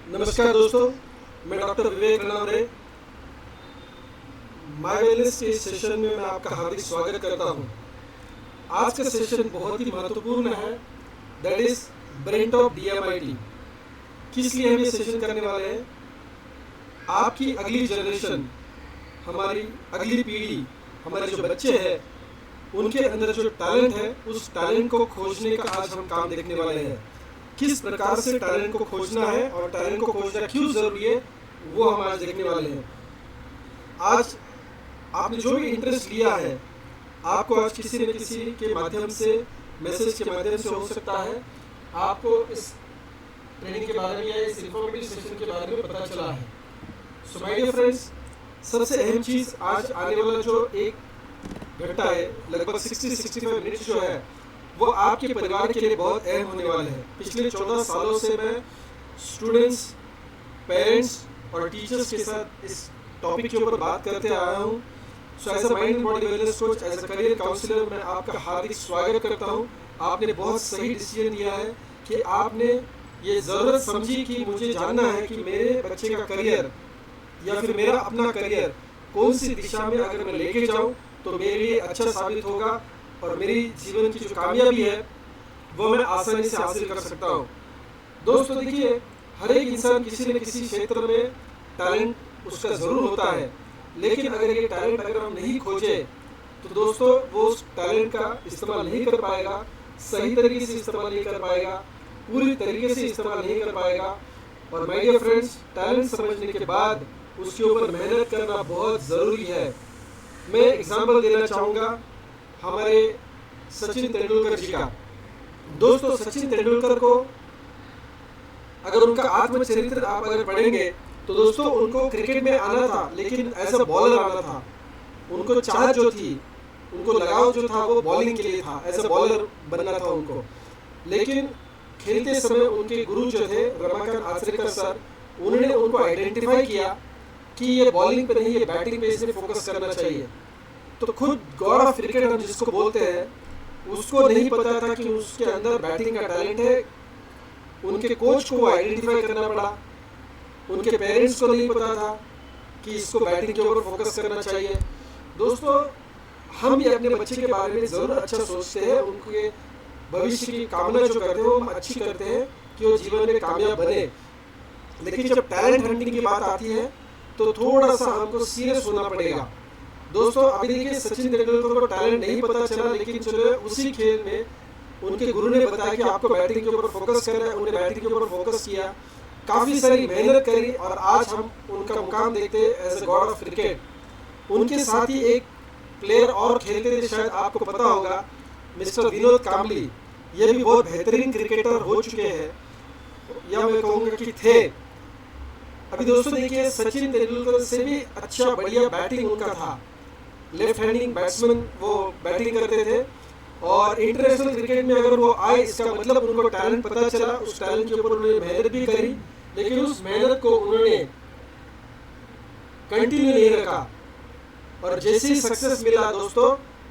नमस्कार दोस्तों, मैं डॉक्टर विवेक रनवरे। माय वेलनेस के इस सेशन में मैं आपका हार्दिक स्वागत करता हूं। आज का सेशन बहुत ही महत्वपूर्ण है, that is brain of DMIT। किस लिए हम ये सेशन करने वाले हैं? आपकी अगली जनरेशन, हमारी अगली पीढ़ी, हमारे जो बच्चे हैं, उनके अंदर जो टैलेंट है, उस टैलेंट को खोजने का आज हम काम देखने वाले हैं। किस प्रकार से टैलेंट को खोजना है और टैलेंट को खोजना क्यों जरूरी है, वो हम आज देखने वाले हैं। आज आपने जो भी इंटरेस्ट लिया है, आपको आज किसी न किसी के माध्यम से, मैसेज के माध्यम से हो सकता है, आपको इस ट्रेनिंग के बारे में या इस इंफॉर्मेटिव सेशन के बारे में पता चला है। सो माय डियर फ्रेंड्स, सबसे अहम चीज़ आज आने वाला जो एक घंटा है, लगभग 60-65 मिनट जो है, वो आपके परिवार के लिए बहुत अहम होने वाले हैं। पिछले 14 सालों से मैं स्टूडेंट्स, पेरेंट्स और टीचर्स के साथ इस टॉपिक के ऊपर बात करते आया हूँ। So as a mind and body wellness coach, as a career counsellor, मैं आपका हार्दिक स्वागत करता हूँ। आपने बहुत सही डिसीजन लिया है कि आपने ये ज़रूरत समझी कि मुझे जानना है कि मेरे बच्चे का करियर या फिर मेरा अपना करियर कौन सी दिशा में अगर मैं लेके जाऊँ तो मेरे लिए अच्छा साबित होगा और मेरी जीवन की जो कामयाबी है वो मैं आसानी से हासिल कर सकता हूँ। दोस्तों देखिए, हर एक इंसान किसी न किसी क्षेत्र में टैलेंट उसका ज़रूर होता है, लेकिन अगर ये टैलेंट अगर हम नहीं खोजे तो दोस्तों वो उस टैलेंट का इस्तेमाल नहीं कर पाएगा, सही तरीके से इस्तेमाल नहीं कर पाएगा, पूरी तरीके से इस्तेमाल नहीं कर पाएगा। और माय डियर फ्रेंड्स, टैलेंट समझने के बाद उसके ऊपर मेहनत करना बहुत ज़रूरी है। मैं एग्जाम्पल देना चाहूँगा हमारे सचिन तेंदुलकर जी का। दोस्तों, सचिन तेंदुलकर को अगर उनका आत्मचरित्र आप अगर पढ़ेंगे तो दोस्तों उनको क्रिकेट में आना था, लेकिन एज अ बॉलर आना था। उनको चाह जो थी, उनको लगाव जो था वो बॉलिंग के लिए था, एज अ बॉलर बनना था उनको। लेकिन खेलते समय उनके गुरु जो थे रमाकांत आचरेकर सर, उन्होंने उनको आइडेंटिफाई किया कि ये बॉलिंग पे नहीं, ये बैटिंग पे इसे फोकस करना चाहिए। तो खुद गॉड ऑफ क्रिकेट हम जिसको बोलते हैं, उसको नहीं पता था कि उसके अंदर बैटिंग का टैलेंट है। उनके कोच को आइडेंटिफाई करना पड़ा, उनके पेरेंट्स को नहीं पता था कि इसको बैटिंग के ऊपर फोकस करना चाहिए। दोस्तों, हम भी अपने बच्चे के बारे में ज़रूर अच्छा सोचते हैं, उनके भविष्य की कामना जो करते हैं वो हम अच्छी करते हैं कि वो जीवन में कामयाब बने। लेकिन जब टैलेंट हंटिंग की बात आती है तो थोड़ा सा हमको सीरियस होना पड़ेगा। दोस्तों, अभी देखिए, सचिन तेंदुलकर को टैलेंट नहीं पता चला, लेकिन चलो उसी खेल में उनके गुरु ने बताया कि आपको बैटिंग के ऊपर फोकस करना है। उन्हें बैटिंग के ऊपर फोकस किया, काफ़ी सारी मेहनत करी और आज हम उनका मुकाम देखते हैं as a god of cricket. उनके साथ ही एक प्लेयर और खेलते थे, शायद आपको पता होगा, मिस्टर विनोद कांबली। ये भी बहुत बेहतरीन क्रिकेटर हो चुके हैं, या मैं कहूँगा कि थे। अभी दोस्तों देखिए, सचिन तेंदुलकर से भी अच्छा बढ़िया बैटिंग उनका था। लेफ्ट हैंडिंग बैट्समैन वो बैटिंग करते थे और इंटरनेशनल क्रिकेट में अगर वो आए, इसका मतलब उनको टैलेंट पता चला। उस टैलेंट के ऊपर उन्होंने मेहनत भी करी, लेकिन उस मेहनत को उन्होंने कंटिन्यू नहीं रखा और जैसे ही सक्सेस मिला दोस्तों,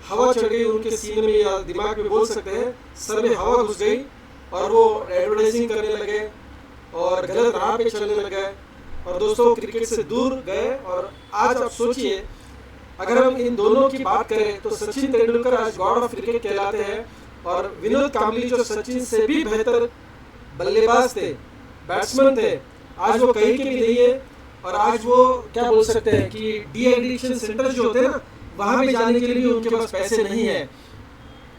हवा चढ़ गई उनके सीने में या दिमाग में, बोल सकते हैं सर में हवा घुस गई और वो एडवर्टाइजिंग करने लगे और गलत राह पे चलने लगे और दोस्तों क्रिकेट से दूर गए। और आज आप सोचिए, अगर हम इन दोनों की बात करें तो सचिन तेंदुलकर आज गॉड ऑफ क्रिकेट कहलाते हैं और विनोद कांबली जो सचिन से भी बेहतर बल्लेबाज थे, बैट्समैन थे, आज वो कहीं के भी नहीं है। और आज वो क्या बोल सकते हैं कि डी एडिक्शन सेंटर जो होते हैं ना, वहाँ पे जाने के लिए भी उनके पास पैसे नहीं है।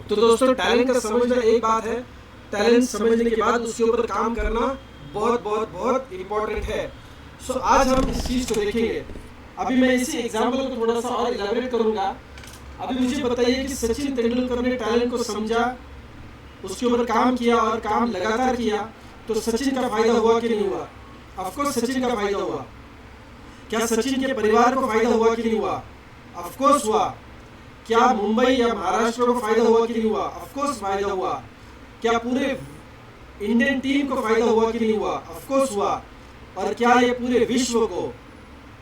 तो दोस्तों, टैलेंट का समझना एक बात है, टैलेंट समझने के बाद उसके ऊपर काम करना बहुत बहुत बहुत इम्पोर्टेंट है। सो आज हम इस चीज़ को देखेंगे। अभी मैं इसी एग्जाम्पल को थोड़ा सा और इलाबरेट करूंगा। अभी मुझे बताइए कि सचिन तेंदुलकर ने टैलेंट को समझा, उसके ऊपर काम किया और काम लगातार किया, तो सचिन का फायदा हुआ कि नहीं हुआ? ऑफकोर्स सचिन का फायदा हुआ। क्या सचिन के परिवार को फायदा हुआ कि नहीं हुआ? ऑफकोर्स हुआ। क्या मुंबई या महाराष्ट्र को फायदा हुआ कि नहीं हुआ? ऑफकोर्स फायदा हुआ। क्या पूरे इंडियन टीम को फायदा हुआ कि नहीं हुआ? ऑफकोर्स हुआ। और क्या ये पूरे विश्व को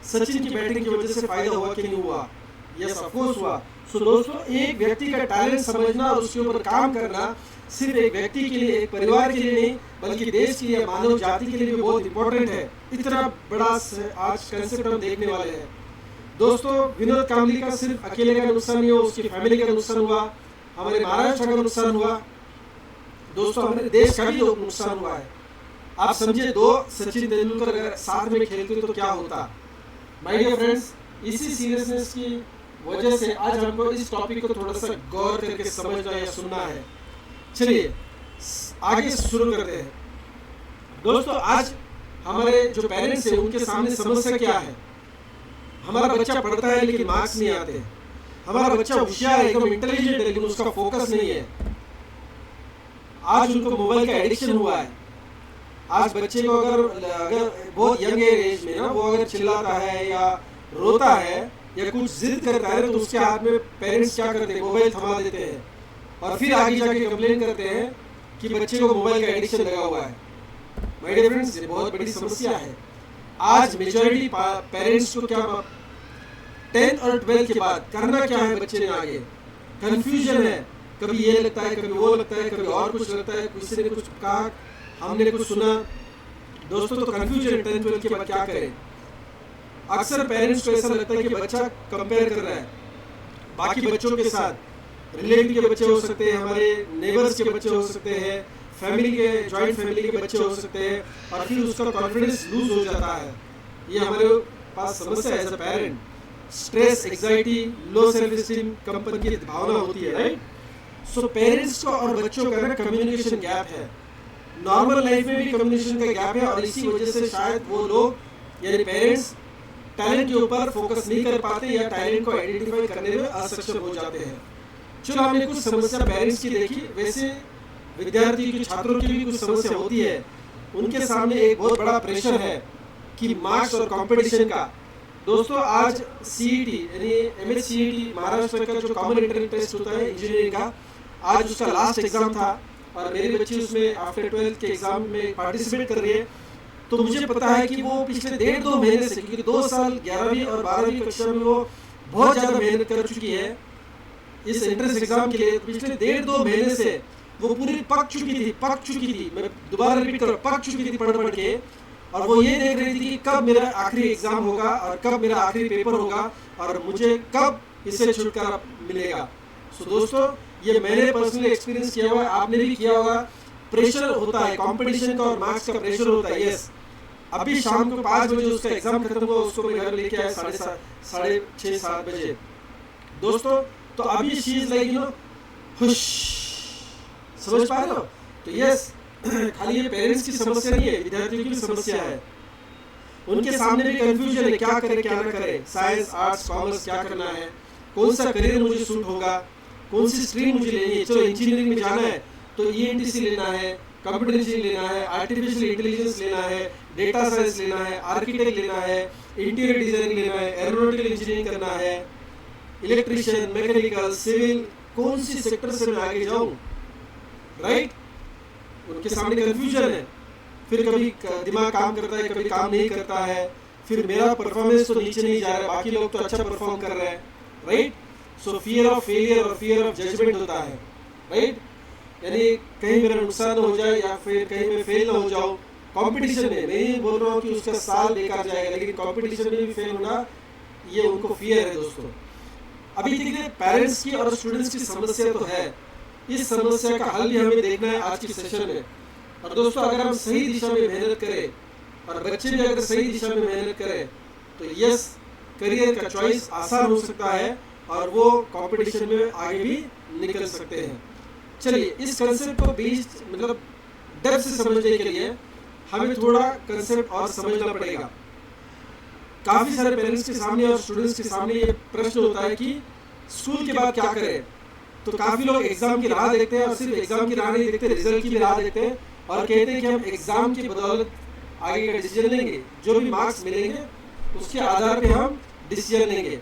सचिन की बैटिंग की वजह से फायदा हुआ कि नहीं हुआ? यस, ऑफ कोर्स हुआ। सो दोस्तों, एक व्यक्ति का टैलेंट समझना और उसके ऊपर काम करना सिर्फ एक व्यक्ति के लिए, एक परिवार के लिए नहीं, बल्कि देश के लिए, मानव जाति के लिए भी बहुत इंपॉर्टेंट है। इतना बड़ा आज कंसेप्ट हम देखने वाले हैं। दोस्तों, विनोद कांबली का सिर्फ अकेले का नुकसान नहीं हुआ, उसकी फैमिली का नुकसान हुआ, हमारे महाराष्ट्र का नुकसान हुआ, दोस्तों हमारे देश का भी नुकसान हुआ है। आप समझिए, 2 सचिन तेंदुलकर अगर साथ में खेलते तो क्या होता। माय डियर फ्रेंड्स, इसी सीरियसनेस की वजह से आज हमको इस टॉपिक को थोड़ा सा गौर करके समझना या सुनना है। चलिए आगे शुरू करते हैं। दोस्तों, आज हमारे जो पेरेंट्स हैं उनके सामने समस्या क्या है? हमारा बच्चा पढ़ता है लेकिन मार्क्स नहीं आते। हमारा बच्चा होशियार है, एकदम इंटेलिजेंट है, लेकिन उसका फोकस नहीं है। आज उनको मोबाइल का एडिक्शन हुआ है। आज बच्चे को अगर बहुत यंग एज में ना वो अगर चिल्लाता है या रोता है या कुछ जिद करता है तो उसके हाथ में पेरेंट्स क्या करते हैं? मोबाइल थमा देते हैं और फिर आगे जाके कंप्लेन करते हैं कि बच्चे को मोबाइल का एडिक्शन लगा हुआ है। माय डियर फ्रेंड्स, ये बहुत बड़ी समस्या है। आज मेजॉरिटी पेरेंट्स को क्या 10th और 12th के बाद करना क्या है बच्चे ने आगे, कंफ्यूजन है। कभी ये लगता है, कभी वो लगता है, कभी और कुछ लगता है, किसी ने कुछ कहा, हमने कुछ सुना। दोस्तों, तो कंफ्यूजन 10th 12th के बाद क्या करें? अक्सर पेरेंट्स को ऐसा लगता है कि बच्चा कंपेयर कर रहा है बाकी बच्चों के साथ। रिलेटिव के बच्चे हो सकते हैं, हमारे नेबर्स के बच्चे हो सकते हैं, फैमिली के, जॉइंट फैमिली के बच्चे हो सकते हैं, और फिर उसका कॉन्फिडेंस लूज हो जाता है। ये हमारे पास समस्या है as a parent. Stress, anxiety, low self esteem, कंपन की भावना होती है, राइट? सो पेरेंट्स को और बच्चों का ना कम्युनिकेशन गैप है। नॉर्मल लाइफ में भी कम्युनिकेशन का गैप है, और इसी वजह से शायद वो लोग यानी पेरेंट्स टैलेंट के ऊपर फोकस नहीं कर पाते या टैलेंट को आइडेंटिफाई करने में असक्षम हो जाते हैं। चलो, हमने कुछ समस्या पेरेंट्स की देखी, वैसे विद्यार्थी की, छात्रों की भी कुछ समस्या होती है। उनके सामने एक बहुत बड़ा प्रेशर है कि मार्क्स और कंपटीशन का। दोस्तों, आज सीईटी यानी MHCET महाराष्ट्र का जो कॉमन एंट्रेंस टेस्ट होता है इंजीनियरिंग का, आज उसका लास्ट एग्जाम था और मेरी बच्ची उसमें आफ्टर 12th के एग्जाम में पार्टिसिपेट कर रही है। तो मुझे पता है कि वो पिछले 1.5-2 महीने से, क्योंकि 2 साल 11वीं और 12वीं कक्षा में वो बहुत ज़्यादा मेहनत कर चुकी है इस एंट्रेंस एग्जाम के लिए। पिछले 1.5-2 महीने से वो पूरी पक चुकी थी। मैं दोबारा रिपीट कर रहा हूँ, पक चुकी थी पढ़ के। और वो ये देख रही थी कि कब मेरा आखिरी एग्जाम होगा और कब मेरा आखिरी पेपर होगा और मुझे कब इससे छुटकारा मिलेगा। सो दोस्तों, ये मैंने पर्सनली एक्सपीरियंस किया हुआ है, आपने भी किया होगा। प्रेशर होता है, कंपटीशन का और मार्क्स का प्रेशर होता है। यस, अभी शाम को 5 बजे उसका एग्जाम खत्म हुआ, उसको मैं घर लेके आया 6:30-7 बजे। दोस्तों, तो अभी शी इज लाइक हुश, समझ पा रहे हो? तो यस, खाली ये पेरेंट्स की समस्या नहीं है, विद्यार्थियों की भी समस्या है। उनके सामने भी कंफ्यूजन है, क्या करे क्या ना करे, साइंस, आर्ट्स, कॉमर्स क्या करना है, कौन सा करियर मुझे सूट होगा, कौन सी स्ट्रीम मुझे लेनी है। चलो, इंजीनियरिंग में जाना है तो ENTC लेना है, कंप्यूटर इंजीनियरिंग लेना है, आर्टिफिशियल इंटेलिजेंस लेना है, डेटा साइंस लेना है, आर्किटेक्ट लेना है, इंटीरियर डिजाइनिंग लेना है, एरोनॉटिकल इंजीनियरिंग करना है, इलेक्ट्रिशियन, मैकेनिकल, सिविल, कौन सी सेक्टर से मैं आगे जाऊँ, राइट? उनके सामने कंफ्यूजन है। फिर कभी दिमाग काम करता है, कभी काम नहीं करता है। फिर मेरा परफॉर्मेंस तो नीचे नहीं जा रहा है, बाकी लोग तो अच्छा परफॉर्म कर रहे हैं, right? So fear of failure और फियर ऑफ जजमेंट होता है, राइट? यानी कहीं मेरा नुकसान हो जाए या फिर कहीं मैं फेल ना हो जाऊँ कंपटीशन में। मैं नहीं बोल रहा हूँ कि उसका साल बेकार जाएगा, लेकिन कंपटीशन में भी फेल होना, ये उनको फियर है। दोस्तों, अभी देखिए, पेरेंट्स की और स्टूडेंट्स की समस्या तो है, इस समस्या का हल भी हमें देखना है आज की सेशन में। और दोस्तों, अगर हम सही दिशा में मेहनत करें और बच्चे भी अगर सही दिशा में मेहनत करें तो यस, करियर का चॉइस आसान हो सकता है और वो कंपटीशन में आगे भी निकल सकते हैं। चलिए, इस कंसेप्ट को मतलब डेप्थ से समझने के लिए हमें थोड़ा कंसेप्ट और समझना पड़ेगा। काफी सारे पेरेंट्स के सामने और स्टूडेंट्स के सामने ये प्रश्न होता है कि स्कूल के बाद क्या करें। तो काफी लोग एग्जाम की राह देखते हैं और सिर्फ एग्जाम की राह नहीं देखते, रिजल्ट की भी राह देखते हैं और कहते हैं कि हम एग्जाम की बदौलत आगे का डिसीजन लेंगे, जो भी मार्क्स मिलेंगे उसके आधार पे हम डिसीजन लेंगे।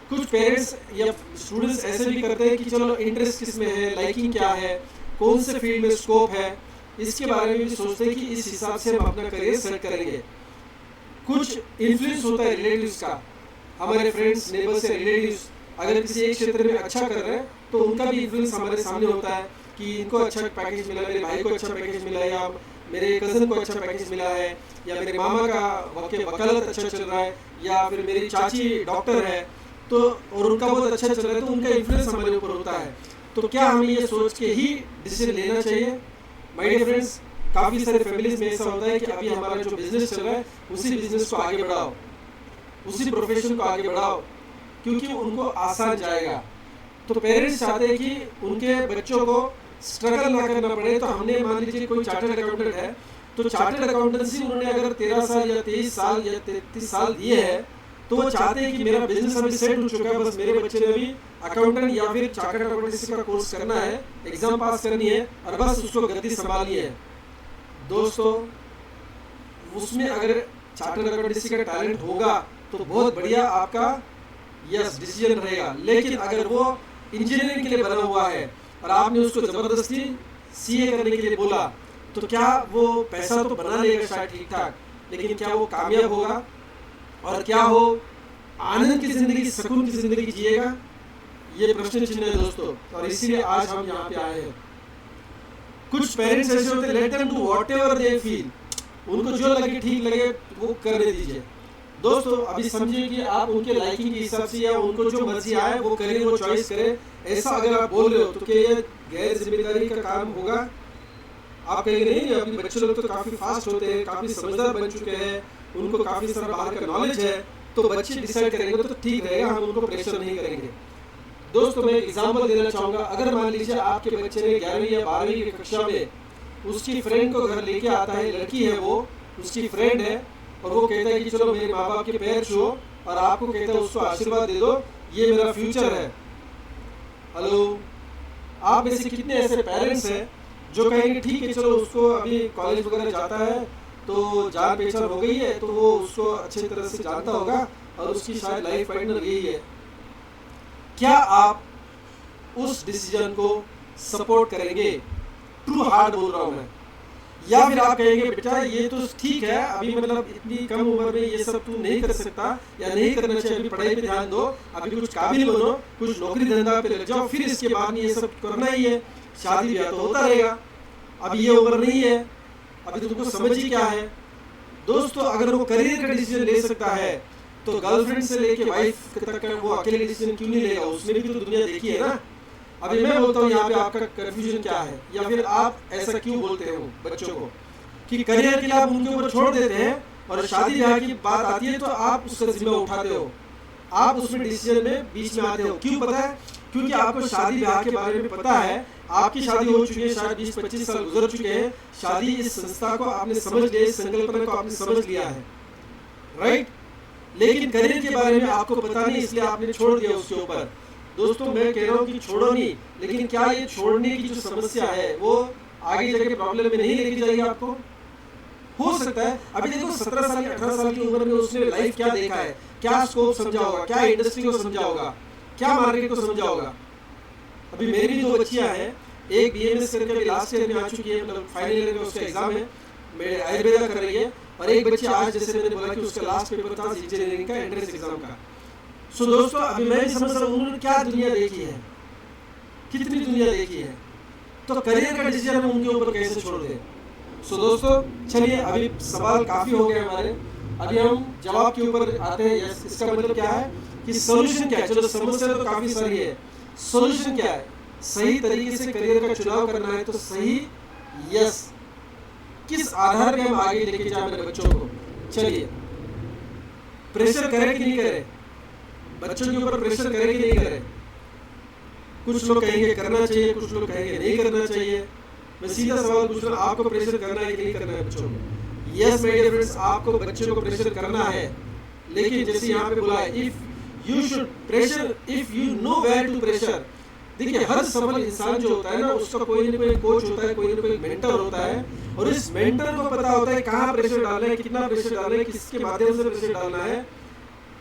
कुछ पेरेंट्स या स्टूडेंट्स ऐसे भी करते हैं कि चलो इंटरेस्ट किस में है, लाइकिंग क्या है, कौन से फील्ड में स्कोप है, इसके बारे में भी सोचते हैं कि इस हिसाब से हम अपना करियर सेट करेंगे। कुछ इन्फ्लुएंस होता है रिलेटिव्स का, हमारे फ्रेंड्स, नेबर्स या रिलेटिव्स अगर किसी एक क्षेत्र में अच्छा कर रहे हैं तो उनका भी इन्फ्लुएंस हमारे सामने होता है। कि इनको अच्छा पैकेज मिला, मेरे भाई को अच्छा पैकेज मिला, या मेरे कज़न को अच्छा पैकेज मिला है, या मेरे मामा का वकालत अच्छा चल रहा है, या फिर मेरी चाची डॉक्टर है तो और उनका बहुत अच्छा चल रहा है, तो उनका इन्फ्लुएंस हमारे ऊपर होता है। तो क्या हमें ये सोच के ही डिसीजन लेना चाहिए? माय डियर फ्रेंड्स, काफ़ी सारे फैमिलीज में ऐसा होता है कि अभी हमारा जो बिजनेस चल रहा है उसी बिजनेस को आगे बढ़ाओ, उसी प्रोफेशन को आगे बढ़ाओ, क्योंकि उनको आसान जाएगा। तो पेरेंट्स चाहते हैं कि उनके बच्चों को स्ट्रगल ना करना पड़े। तो हमने मान लीजिए कोई चार्टर्ड अकाउंटेंट है, तो चार्टर्ड अकाउंटेंसी उन्होंने अगर 13 साल या 23 साल या 33 साल दिए हैं, तो वो चाहते हैं कि मेरा बिजनेस अभी सेट हो चुका है, बस मेरे बच्चे ने अभी अकाउंटेंट या फिर चार्टर्ड अकाउंटेंसी का कोर्स करना है, एग्जाम पास करनी है और बस उसको गद्दी संभालनी है। दोस्तों, उसमें अगर चार्टर्ड अकाउंटेंसी का टैलेंट होगा तो बहुत बढ़िया आपका डिसीजन रहेगा। लेकिन अगर वो इंजीनियरिंग के लिए बना हुआ है और आपने उसको जबरदस्ती सीए करने के लिए बोला, तो क्या वो पैसा तो बना लेगा शायद ठीक ठाक, लेकिन क्या वो कामयाब होगा और क्या वो आनंद की जिंदगी, सुकून की जिंदगी जिएगा? ये प्रश्न चिन्ह है दोस्तों। और इसीलिए आज हम यहाँ पे आए हैं। कुछ पेरेंट्स ऐसे होते हैं, let them do whatever they feel, उनको जो लगे ठीक लगे वो करने दीजिए। दोस्तों, अभी समझिए कि आप उनके लाइकिंग के हिसाब से या उनको जो मर्जी आए वो करें, वो चॉइस करें, ऐसा अगर आप बोल रहे हो तो क्या ये गैर जिम्मेदारी का काम होगा? आप कहेंगे नहीं, अभी बच्चे लोग तो काफ़ी फास्ट होते हैं, काफ़ी समझदार बन चुके हैं, उनको काफ़ी सारा बाहर का नॉलेज है, तो बच्चे डिसाइड करेंगे तो ठीक रहेगा, हम उनको प्रेशर नहीं करेंगे। दोस्तों, मैं एग्जाम्पल देना चाहूँगा। अगर मान लीजिए आपके बच्चे ने 11वीं या 12वीं की कक्षा में उसकी फ्रेंड को घर लेके आता है, लड़की है वो, उसकी फ्रेंड है, और वो कहता है कि चलो मेरे माँ बाप के पैर छुओ, और आपको कहता है उसको आशीर्वाद दे दो, ये मेरा फ्यूचर है। हेलो, आप में से कितने ऐसे पेरेंट्स हैं जो कहेंगे ठीक है चलो उसको अभी कॉलेज वगैरह जाता है तो जान पहचान हो गई है, तो वो उसको अच्छी तरह से जानता होगा और उसकी शायद लाइफ पार्टनर यही है। क्या आप उस डिसीजन को सपोर्ट करेंगे? ट्रू हार्ट बोल रहा हूँ मैं। या फिर आप कहेंगे बेटा ये तो ठीक है, अभी मतलब इतनी कम उम्र में ये सब तू नहीं कर सकता या नहीं करना चाहिए, अभी पढ़ाई पे ध्यान दो, अभी कुछ काबिल बनो, कुछ नौकरी धंधा पे लग जाओ, फिर इसके बाद में ये सब करना ही है, शादी ब्याह तो होता रहेगा, अभी ये उम्र नहीं है, अभी तुमको समझ ही क्या है। दोस्तों, अगर वो करियर का डिसीजन ले सकता है तो गर्लफ्रेंड से लेके वाइफ तक वो अकेले डिसीजन क्यों नहीं लेगा? उसने भी तो दुनिया देखी है ना। अभी मैं बोलता हूँ यहाँ पे आपका कंफ्यूजन क्या है, या फिर आप ऐसा क्यों बोलते हो बच्चों को कि करियर के लिए आप उनके ऊपर छोड़ देते हैं और शादी ब्याह की बात आती है तो आप उसका जिम्मा उठाते हो, आप उसमें डिसीजन में बीच में आते हो। क्यों पता है? क्योंकि आपको शादी ब्याह के बारे में पता है, आपकी शादी हो चुकी है, शायद 20-25 साल गुजर चुके हैं, शादी इस संस्था को आपने समझ लिया, इस संकल्पना को आपने समझ लिया है, राइट। लेकिन करियर के बारे में आपको पता नहीं, इसलिए आपने छोड़ दिया उसके ऊपर। दोस्तों, मैं कह रहा हूँ कि छोड़ो नहीं, लेकिन क्या ये छोड़ने की जो समस्या है वो आगे जाके प्रॉब्लम में नहीं लेके जाएगी आपको? हो सकता है अभी देखो 17 साल या 18 साल की उम्र में उसने लाइफ क्या देखा है, क्या स्कोप समझा होगा, क्या इंडस्ट्री को समझा होगा, क्या मार्केट को समझा होगा। अभी मेरी भी 2 बच्चियां हैं, एक BMS करके अभी लास्ट ईयर में आ चुकी है, मतलब फाइनल ईयर में उसका एग्जाम है, मेरे आयुर्वेदा कर रही है, और एक बच्ची आज जैसे मैंने बोला कि उसका लास्ट पेपर था इंजीनियरिंग का एंट्रेंस एग्जाम का। सो दोस्तों, अभी मैं भी समझ रहा हूँ उन्होंने क्या दुनिया देखी है, कितनी दुनिया देखी है, तो करियर का डिसीजन हम उनके ऊपर कैसे छोड़ दें? सो दोस्तों, चलिए अभी सवाल काफ़ी हो गए हमारे, अभी हम जवाब के ऊपर आते हैं। यस, इसका मतलब क्या है कि सोल्यूशन क्या है? चलो, समस्या तो काफ़ी सारी है, सोल्यूशन क्या है? सही तरीके से करियर का चुनाव करना है तो सही, यस, किस आधार पे हम आगे लेके जाए मेरे बच्चों को? चलिए, प्रेशर करें कि नहीं करें? बच्चों के ऊपर प्रेशर करें कि नहीं करें? कुछ लोग कहेंगे करना चाहिए, कुछ लोग कहेंगे नहीं करना चाहिए। मैं सीधा सवाल पूछ रहा हूँ, आपको प्रेशर करना है कि नहीं करना है बच्चों को? यस माय डियर फ्रेंड्स, आपको बच्चों को प्रेशर करना है, लेकिन जैसे यहाँ पे बोला है, if you should pressure if you know where to pressure. देखिए, हर सफल इंसान जो होता है ना, उसका कोई ना कोई कोच होता है, कोई ना कोई मेंटर होता है, और इस मेंटर को पता होता है कहाँ प्रेशर डालना है, कितना प्रेशर डालना है, किसके माध्यम से प्रेशर डालना है,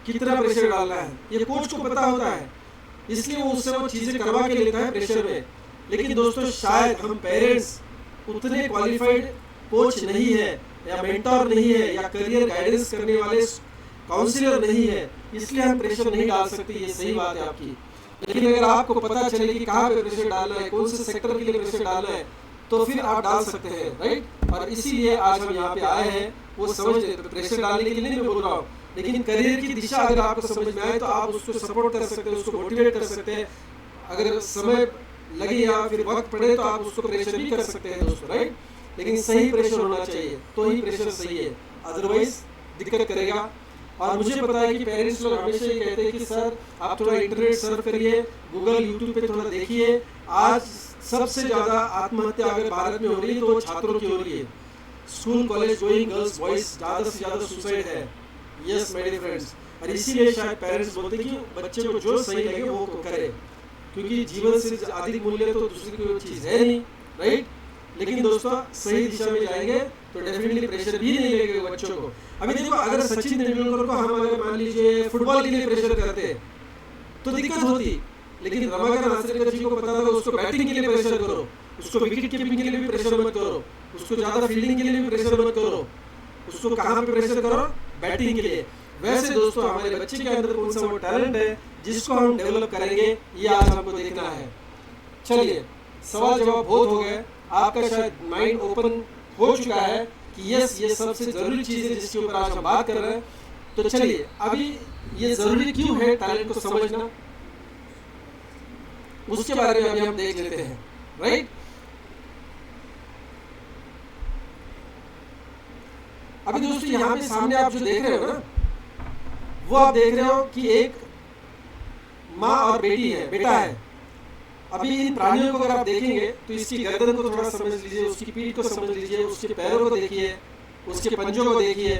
कितना प्रेशर डालना है, ये कोच को पता होता है, इसलिए वो उससे वो चीज़ें करवा के लेता है प्रेशर में। लेकिन दोस्तों, शायद हम पेरेंट्स उतने क्वालिफाइड कोच नहीं है, या मेंटर नहीं है, या करियर गाइडेंस करने वाले काउंसलर नहीं है, इसलिए हम प्रेशर नहीं डाल सकते। ये सही बात है आपकी। लेकिन अगर आपको पता चले कि कहाँ पे प्रेशर डालना है, कौन से सेक्टर के लिए प्रेशर डालना है, तो फिर आप डाल सकते हैं, राइट। और इसीलिए आज हम यहाँ पे आए हैं, वो समझ प्रेशर डालने के लिए नहीं मैं बोल रहा हूँ, लेकिन करियर की दिशा अगर आपको समझ में आए तो आप उसको सपोर्ट कर सकते हैं, उसको मोटिवेट कर सकते हैं। अगर समय लगे या फिर वक्त पड़े तो आप उसको प्रेशर भी कर सकते हैं दोस्तों, राइट। लेकिन सही प्रेशर होना चाहिए, तो ही प्रेशर सही है, अदरवाइज दिक्कत करेगा। और मुझे पता है कि पेरेंट्स लोग हमेशा ये कहते हैं कि सर आप थोड़ा इंटरनेट सर्फ करिए, गूगल यूट्यूब पे थोड़ा देखिए। आज सबसे ज़्यादा आत्महत्या अगर भारत में हो रही है तो वो छात्रों की हो रही है। School college going girls boys ज़्यादा से ज़्यादा सुसाइड है। यस माय डियर फ्रेंड्स, और इसीलिए शायद पेरेंट्स बोलते हैं कि बच्चे को जो सही लगे वो करे, क्योंकि जीवन से अधिक मूल्य तो दूसरी कोई चीज़ है नहीं, राइट। लेकिन दोस्तों सही दिशा में जाएंगे तो डेफिनेटली प्रेशर भी नहीं लगेगा बच्चों को। अभी देखो, अगर सचिन तेंदुलकर को हम अगर मान लीजिए फुटबॉल के लिए प्रेशर करते तो दिक्कत होती, लेकिन रमाकांत आचरेकर जी को पता था उसको बैटिंग के लिए प्रेशर करो, उसको विकेट कीपिंग के लिए भी प्रेशर मत करो, उसको ज़्यादा फील्डिंग के लिए भी प्रेशर मत करो, उसको कहाँ पे प्रेशर करो, बैटिंग के लिए। वैसे दोस्तों हमारे बच्चे के अंदर कौन सा वो टैलेंट है जिसको हम डेवलप करेंगे, ये आज हमको देखना है। चलिए, सवाल जवाब बहुत हो गए, आपका शायद माइंड ओपन हो चुका है कि यस ये सबसे ज़रूरी चीज़ है जिसके ऊपर आज हम बात कर रहे हैं। तो चलिए, अभी ये ज़रूरी क्यों है टैलेंट को समझना, उसके बारे में अभी हम देख लेते हैं, राइट। अभी दोस्तों यहाँ पे सामने आप जो देख रहे हो ना, वो आप देख रहे हो कि एक माँ और बेटी है, बेटा है। अभी इन प्राणियों को अगर आप देखेंगे तो इसकी गर्दन को थोड़ा समझ लीजिए, उसकी पीठ को समझ लीजिए, उसके पैरों को देखिए, उसके पंजों को देखिए।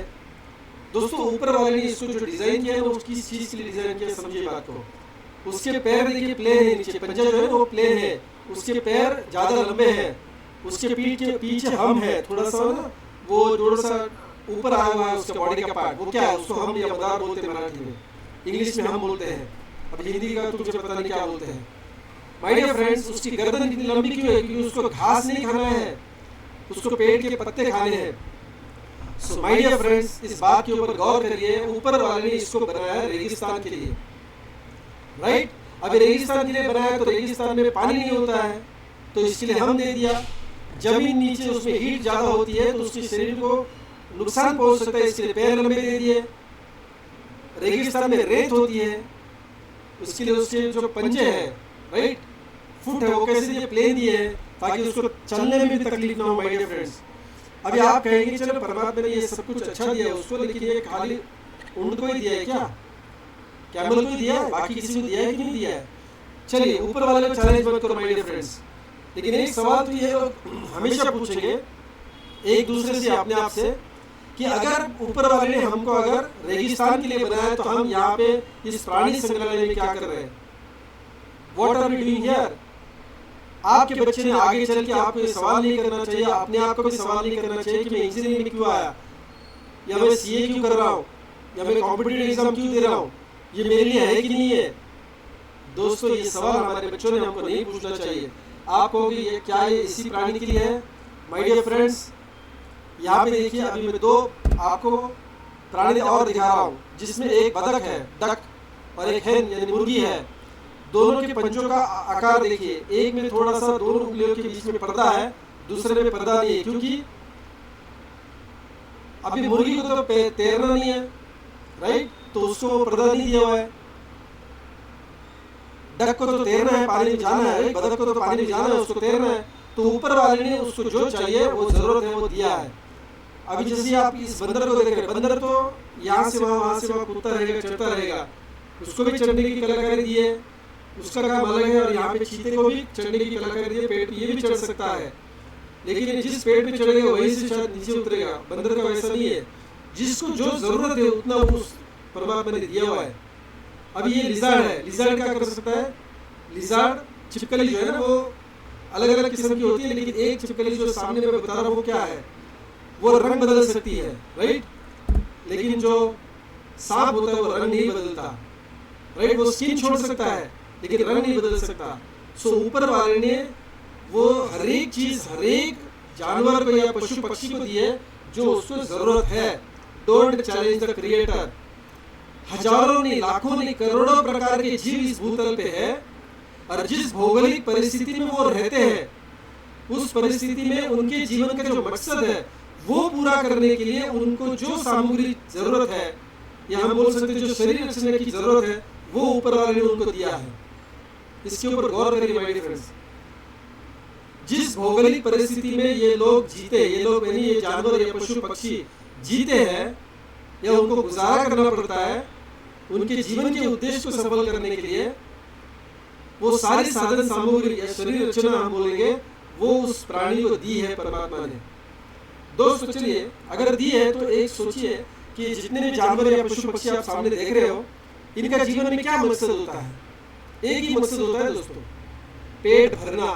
दोस्तों ऊपर वाले ने इसको जो डिजाइन किया है वो उसकी चीज के लिए डिजाइन किया, समझिए बात को। उसके पैर देखिए प्लेन है, नीचे पंजा जो है वो प्लेन है, उसके पैर ज्यादा लंबे हैं, उसके पीठ के पीछे हम है थोड़ा सा ना, वो थोड़ा सा ऊपर आया हुआ है उसके बॉडी का पार्ट, वो क्या है, उसको हम या मदार बोलते हैं मराठी में, इंग्लिश में हम बोलते हैं, अब हिंदी का तो मुझे पता नहीं क्या बोलते हैं। माय डियर फ्रेंड्स, उसकी गर्दन इतनी लंबी क्यों है, क्योंकि उसको घास नहीं खाना है, उसको पेड़ के पत्ते खाने हैं। सो माय डियर फ्रेंड्स, इस बात के ऊपर गौर करिए, ऊपर वाले ने इसको बनाया है रेगिस्तान के लिए, राइट। अभी रेगिस्तान के लिए बनाया तो रेगिस्तान में पानी नहीं होता है, तो इसके लिए हम दे दिया। जमीन नीचे उसमें हीट ज़्यादा होती है तो उसके शरीर को नुकसान पहुंच सकता है, इसके लिए पैर लंबे दे दिए। रेगिस्तान में रेत होती है, उसके लिए उसके जो पंजे हैं, राइट, फुट है, वो कैसे दिए, प्लेन दिए है ताकि उसको चलने में भी तकलीफ ना हो। माय डियर फ्रेंड्स, अभी आप कहेंगे चलो परमात्मा ने ये सब कुछ अच्छा दिया है उसको, लेकिन ये खाली ऊंट को ही दिया है क्या, कैमल को दिया है, बाकी किसी को दिया है कि नहीं दिया है। चलिए, ऊपर वाले को चैलेंज मत करो माय डियर फ्रेंड्स। लेकिन एक सवाल तो ये लोग हमेशा पूछेंगे एक दूसरे से, अपने आप से, कि अगर ऊपर वाले ने हमको अगर रेगिस्तान के लिए बनाया तो हम यहाँ पे इस प्राणी संग्रहालय में क्या कर रहे हैं, what are we doing here. आपके बच्चे ने आगे चल के आपको ये सवाल नहीं करना चाहिए, अपने आप को भी सवाल नहीं करना चाहिए कि मैं इंजीनियरिंग में क्यों आया, या मैं सीए क्यों कर रहा हूँ, या मैं कॉम्पिटिटिव एग्जाम क्यों दे रहा हूँ, ये मेरे लिए है कि नहीं है। दोस्तों ये सवाल हमारे बच्चों ने हमको नहीं पूछना चाहिए। आप कहोगे ये क्या ये इसी प्राणी के लिए है। माय डियर फ्रेंड्स, यहाँ पे देखिए, अभी मैं दो आपको प्राणी और दिखा रहा हूँ, जिसमें एक बतख है, डक, और एक हैन यानी मुर्गी है। दोनों के पंजों का आकार देखिए, एक में थोड़ा सा दोनों उंगलियों के बीच में पर्दा है, दूसरे में पर्दा नहीं है, क्योंकि अभी मुर्गी को तो तैरना नहीं है, राइट, तो उसको पर्दा नहीं दिया हुआ है। डक को तो तैरना है, पानी में जाना है, बतख को तो पानी में जाना है, उसको तैरना है, तो ऊपर वाले ने उसको जो चाहिए वो जरूरत है वो दिया है। अभी जैसे आप इस बंदर को देख रहे हैं, बंदर तो यहाँ से वहाँ कूदता रहेगा, चढ़ता रहेगा, उसको भी चढ़ने की कलाकारी दी है, उसका काम अलग है। और यहाँ पे चीते को भी चढ़ने की कलाकारी दी है, पेड़ पे ये भी चढ़ सकता है, लेकिन जिस पेड़ पे चढ़ेगा वहीं से शायद नीचे उतरेगा। बंदर का वैसा नहीं है, जिसको जो जरूरत है उतना उस परमात्मा ने दिया हुआ है। अभी ये लिजार्ड है, लिजार्ड क्या कर सकता है, लिजार्ड छिपकली जो है ना वो अलग अलग किस्म की होती है, लेकिन एक छिपकली जो सामने मैं बता रहा हूँ वो क्या है, वो रंग बदल सकती है, राइट। लेकिन जो सांप होता है वो रंग नहीं बदलता, राइट, वो स्किन छोड़ सकता है लेकिन रंग नहीं बदल सकता। सो ऊपर वाले ने वो हर एक चीज हर एक जानवर को या पशु पक्षी को दी है जो उसको जरूरत है। Don't challenge the creator. हजारों नहीं, लाखों नहीं, करोड़ों प्रकार के जीव इस भूतल पे है, और जिस भौगोलिक परिस्थिति में वो रहते हैं, उस परिस्थिति में उनके जीवन का जो मकसद है वो पूरा करने के लिए उनको जो सामग्री जरूरत है, या हम बोल सकते हैं जो शरीर रचने की जरूरत है, वो ऊपर वाले ने उनको दिया है। इसके ऊपर गौर करिए माय डियर फ्रेंड्स। जिस भौगोलिक परिस्थिति में ये लोग जीते, ये लोग यानी ये जानवर या पशु पक्षी जीते हैं या उनको गुजारा करना पड़ता है, उनके जीवन के उद्देश्य को सफल करने के लिए वो सारी साधन सामग्री या शरीर रचना हम बोलेंगे, वो उस प्राणी को दी है परमात्मा ने। दोस्तों चलिए, अगर दी है तो एक सोचिए कि जितने भी जानवर या पशु पक्षी आप सामने देख रहे हो, इनका जीवन में क्या मकसद होता है? एक ही मकसद होता है दोस्तों, पेट भरना।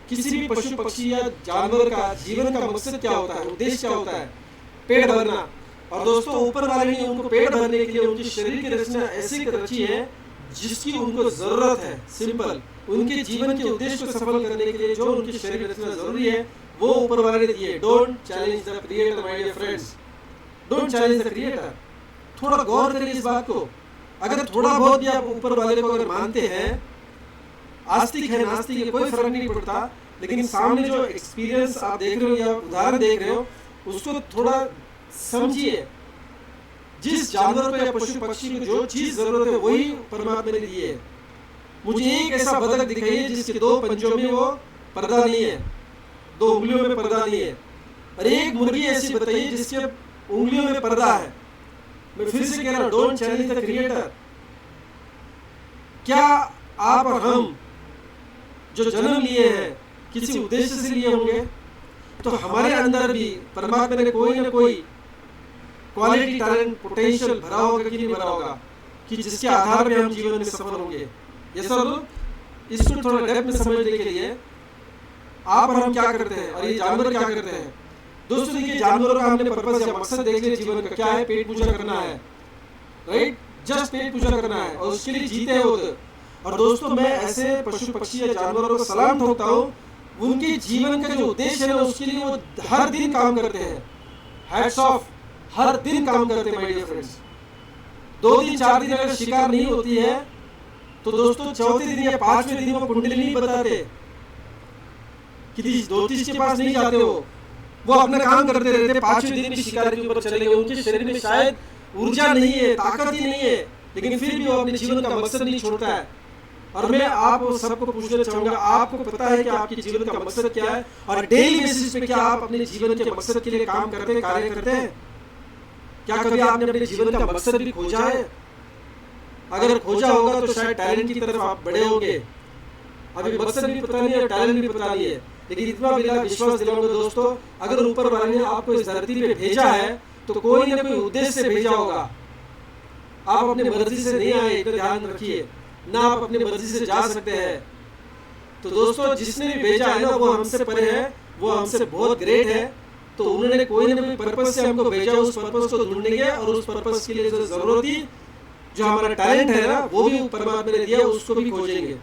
किसी भी पशु पक्षी या जानवर का जीवन का मकसद क्या होता है, उद्देश्य क्या होता है? पेट भरना। और दोस्तों ऊपर वाले ने उनको पेट भरने के लिए उनके शरीर की रचना ऐसी रची है जिसकी उनको जरूरत है। सिंपल, उनके जीवन के उद्देश्य को सफल करने के लिए जो उनकी शरीर रचना जरूरी है वो ऊपर वाले ने दिए। Don't challenge the creator my dear friends, don't challenge the creator. थोड़ा गौर करिए इस बात को। अगर थोड़ा बहुत भी आप ऊपर वाले को अगर मानते हैं, आस्तिक है नास्तिक है कोई फर्क नहीं पड़ता, लेकिन सामने जो एक्सपीरियंस आप देख रहे हो या उदाहरण देख रहे हो उसको थोड़ा समझिए। जिस जानवर को या पशु पक्षी को जो चीज जरूरत है वही परमात्मा ने दी है। मुझे एक ऐसा बतख दिखाइए जिसके 2 पंजों में वो पर्दा नहीं है, 2 उंगलियों में पर्दा नहीं है, और एक मुर्गी ऐसी बताइए जिसके उंगलियों में पर्दा है। मैं फिर से कह रहा हूं, डोंट चैलेंज द क्रिएटर। क्या आप और हम जो जन्म लिए हैं किसी उद्देश्य से लिए होंगे? तो हमारे अंदर भी परमात्मा ने कोई ना कोई क्वालिटी, टैलेंट, पोटेंशियल भरा होगा कि नहीं भरा होगा, कि जिसके आधार पे हम जीवन में सफल होंगे। ये सर इसको थोड़ा डेप्थ में समझने के लिए आप और हम क्या करते हैं और ये जानवर क्या करते हैं। दोस्तों देखिए, जानवरों का हमने पर्पस या मकसद देख लिया जीवन का, क्या है? पेट पूजा करना है, राइट? जस्ट पेट पूजा करना है और उसके लिए जीते हैं वो। और दोस्तों मैं ऐसे पशु पक्षी या जानवरों को सलाम ठोकता हूँ, उनके जीवन का जो उद्देश्य है ना उसके लिए वो हर दिन काम करते हैं। हैट्स ऑफ, हर दिन काम करते हैं माय डियर फ्रेंड्स। 2 दिन 4 दिन अगर शिकार नहीं होती है तो दोस्तों चौथे दिन या 5वें दिन वो कुंडली नहीं बताते, किसी ज्योतिष के पास नहीं जाते, वो अपना काम करते रहते। 5वें दिन भी शिकार के ऊपर चले गए, उनके शरीर में शायद ऊर्जा नहीं है, ताकत ही नहीं है, लेकिन फिर भी वो अपने जीवन का मकसद नहीं छोड़ता है। और मैं आप सबको पूछना चाहूंगा, आपको पता है कि आपके जीवन का मकसद क्या है? और डेली बेसिस पे क्या आप अपने जीवन के मकसद के लिए काम करते हैं, कार्य करते हैं? क्या कभी आपने अपने जीवन का मकसद भी खोजा है? अगर खोजा होगा तो शायद टैलेंट की तरफ आप बढ़े होंगे। अभी मकसद भी पता नहीं है, टैलेंट भी पता नहीं है, लेकिन इतना मेरा विश्वास दिलाऊंगा दोस्तों, अगर ऊपर वाले ने आपको इस धरती पे भेजा है तो कोई ना कोई उद्देश्य से भेजा होगा। आप अपने मर्जी से नहीं आए, इतना ध्यान रखिए, ना आप अपनी मर्जी से जा सकते हैं। तो दोस्तों जिसने भी भेजा है ना वो हमसे परे है, वो हमसे बहुत ग्रेट है। तो उन्होंने कोई ना कोई पर्पस से हमको भेजा, उस पर्पस को ढूंढेंगे और उस पर्पस के लिए जो जरूरत थी, जो हमारा टैलेंट है ना वो भी परमात्मा ने दिया, उसको भी खोजेंगे।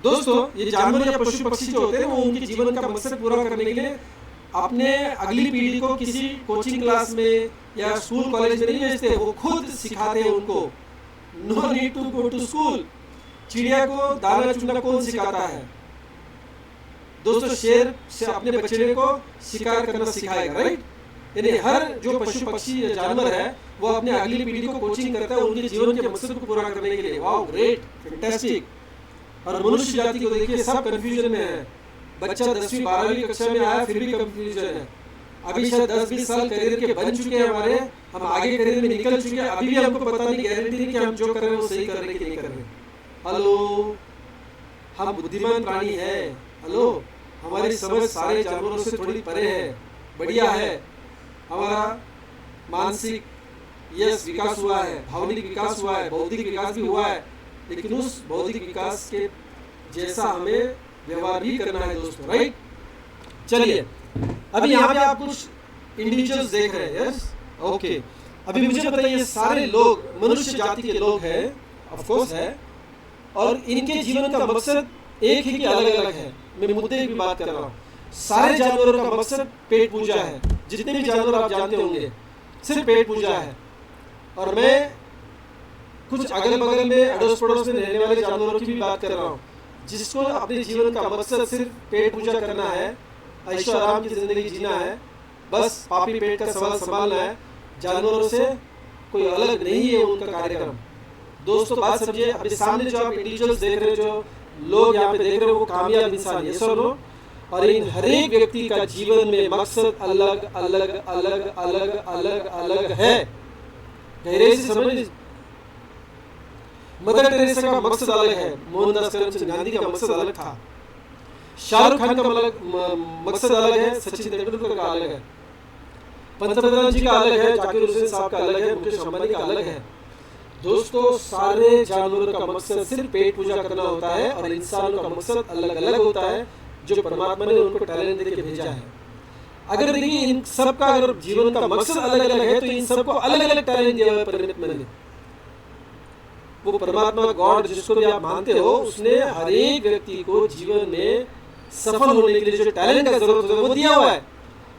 दोस्तों ये जानवर या पशु पक्षी जो होते हैं वो उनके जीवन का मकसद पूरा करने के लिए अपने अगली पीढ़ी को किसी कोचिंग क्लास में या स्कूल कॉलेज में नहीं भेजते, वो खुद सिखाते हैं उनको। No need to go to school. चिड़िया को दाना चुनना कौन सिखाता है? दोस्तों शेर से अपने बच्चे को शिकार करना सिखाएगा, राइट? यानी हर जो पशु पक्षी या जानवर है वो अपने अगली पीढ़ी को कोचिंग करता है उनके जीवन के मकसद को पूरा करने के लिए। Wow, great, fantastic. और मनुष्य जाति को देखिए सब कंफ्यूजन में है। बच्चा 10वीं 12वीं कक्षा में आया फिर भी कंफ्यूजन है। अभी शायद 10-20 साल करियर के बन चुके हैं हमारे, हम आगे करियर में निकल चुके हैं, अभी भी हमको पता नहीं, गारंटी नहीं कि हम जो कर रहे हैं वो सही कर रहे हैं कि नहीं कर रहे। हेलो, हम बुद्धिमान प्राणी है। हेलो, हमारी समझ सारे जानवरों से थोड़ी परे है, बढ़िया है। हमारा मानसिक विकास हुआ है, भावनिक विकास हुआ है, बौद्धिक विकास भी हुआ है, लेकिन उस बौद्धिक विकास के जैसा हमें व्यवहार भी करना है दोस्तों, राइट? चलिए, अभी यहाँ पे आप कुछ इंडिविजुअल्स देख रहे हैं, यस, ओके। अभी मुझे बताइए, ये सारे लोग मनुष्य जाति के लोग हैं, ऑफ कोर्स है, और इनके जीवन का मकसद एक ही कि अलग अलग है। मैं मुद्दे की बात कर रहा हूँ। सारे जानवरों का मकसद पेट पूजा है। जितने भी जानवर आप जानते होंगे सिर्फ पेट पूजा है। और मैं कुछ अगल बगल में अड़ोस पड़ोस में रहने वाले जानवरों की भी बात कर रहा हूँ। जिसको अपने जीवन का मकसद सिर्फ पेट पूजा करना है, ऐशो आराम की जिंदगी जीना है, बस पापी पेट का सवाल संभालना है, जानवरों से कोई अलग नहीं है उनका कार्यक्रम। दोस्तों बात समझिए, अपने सामने जो आप इंडिविजुअल्स देख रहे हो, जो लोग यहाँ पे देख रहे हो, वो कामयाब इंसान है, सर नो। और इन हर एक व्यक्ति का जीवन में मकसद अलग अलग अलग अलग अलग अलग है। गहरे से समझ। मदर टेरेसा का मकसद अलग है, मोहनदास करमचंद गांधी का मकसद अलग था, शाहरुख खान का मकसद अलग है, सचिन तेंदुलकर का अलग है, पंतप्रधान जी का अलग है, जाकिर हुसैन साहब का अलग है, मुकेश अंबानी का अलग है। दोस्तों सारे जानवरों का मकसद सिर्फ पेट पूजा करना होता है और इंसानों का मकसद अलग अलग होता है, जो परमात्मा ने उनको टैलेंट देके भेजा है। अगर देखिए इन सब का अगर जीवन का मकसद अलग अलग है, तो इन सबको अलग अलग टैलेंट दिया हुआ है परमात्मा ने। वो परमात्मा गॉड जिसको भी आप मानते हो, उसने हर एक व्यक्ति को जीवन में सफल होने के लिए जो टैलेंट का जरूरत है वो दिया हुआ है,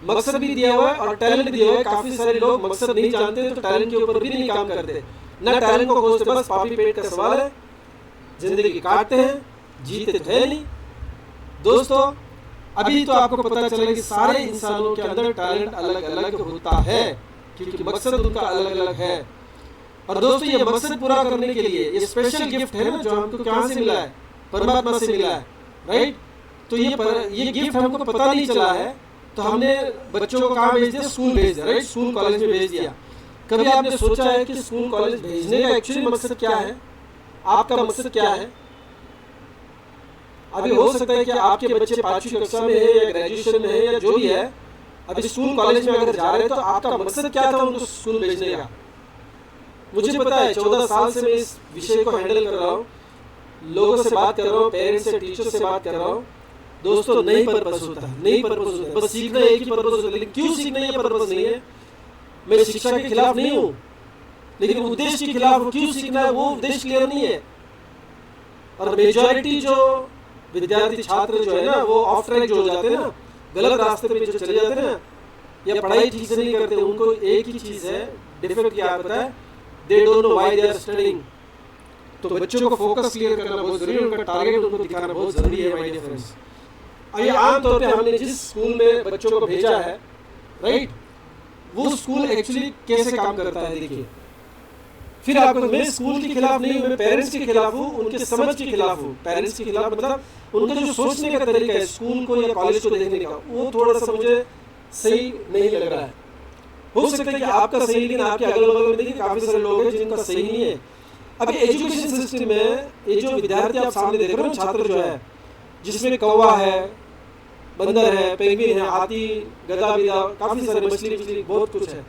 मकसद भी दिया हुआ है और टैलेंट भी दिया हुआ है। काफी सारे लोग मकसद नहीं जानते तो टैलेंट के ऊपर भी नहीं काम करते, ना टैलेंट को खोजते, बस पापी पेट का सवाल है, जिंदगी काटते हैं, जीते तो है नहीं। दोस्तों अभी तो आपको पता चला कि सारे इंसानों के अंदर टैलेंट अलग अलग होता है, क्योंकि मकसद उनका अलग अलग है। और दोस्तों ये मकसद पूरा करने के लिए ये स्पेशल गिफ्ट है ना, जो हमको कहाँ से मिला है, परमात्मा से मिला है, राइट। तो ये गिफ्ट हमको पता नहीं चला है, तो हमने बच्चों को कहाँ भेज दिया, स्कूल भेज दिया, राइट, स्कूल कॉलेज में भेज दिया। कभी आपने सोचा है कि स्कूल कॉलेज भेजने का एक्चुअली मकसद क्या है, आपका मकसद क्या है? अभी हो सकता है कि आपके बच्चे 5वीं कक्षा में है या ग्रेजुएशन में है या जो भी है, अभी स्कूल कॉलेज में अगर जा रहे हैं तो आपका मकसद क्या था उनको स्कूल भेजने का? मुझे पता है 14 साल से मैं इस विषय को हैंडल कर रहा हूँ, लोगों से बात कर रहा हूँ, पेरेंट्स से, टीचर से बात कर रहा हूँ। दोस्तों नहीं पर्पस होता है, नहीं पर्पस होता है, बस सीखना एक ही पर्पस होता है, लेकिन क्यों सीखना ये पर्पस नहीं है। मैं शिक्षा के खिलाफ नहीं हूँ, लेकिन उद्देश्य के खिलाफ हूँ। क्यों सीखना है वो उद्देश्य क्लियर नहीं है। और मेजॉरिटी जो विद्यार्थी छात्र जो है ना, वो ऑफ ट्रैक जो हो जाते हैं ना, गलत रास्ते पे जो चले जाते हैं ना, या पढ़ाई ठीक से नहीं करते, उनको एक ही चीज़ है, डिफेक्ट क्या पता है, they don't know why they are studying. तो बच्चों को फोकस क्लियर करना बहुत जरूरी है, उनका टारगेट उनको दिखाना बहुत जरूरी है माय डियर फ्रेंड्स। और ये आमतौर पे हमने जिस स्कूल में बच्चों को भेजा है, राइट, वो स्कूल एक्चुअली कैसे काम करता है देखिए। फिर आपको, मैं स्कूल के खिलाफ नहीं हूँ, मैं पेरेंट्स के खिलाफ हूँ, उनके समझ के खिलाफ हूँ। पेरेंट्स के खिलाफ मतलब उनका जो सोचने का तरीका है स्कूल को या कॉलेज को देखने का, वो थोड़ा सा मुझे सही नहीं लग रहा है। हो सकता है कि आपका सही, लेकिन आपके अगल बगल में देखिए काफी सारे लोग हैं जिनका सही नहीं है। अभी एजुकेशन सिस्टम में ये जो विद्यार्थी आप सामने देख रहे हो, छात्र जो है, जिसमें कौवा है, बंदर है, पेंगुइन है, हाथी, गधा बिधा, काफी सारे मछली बहुत कुछ है।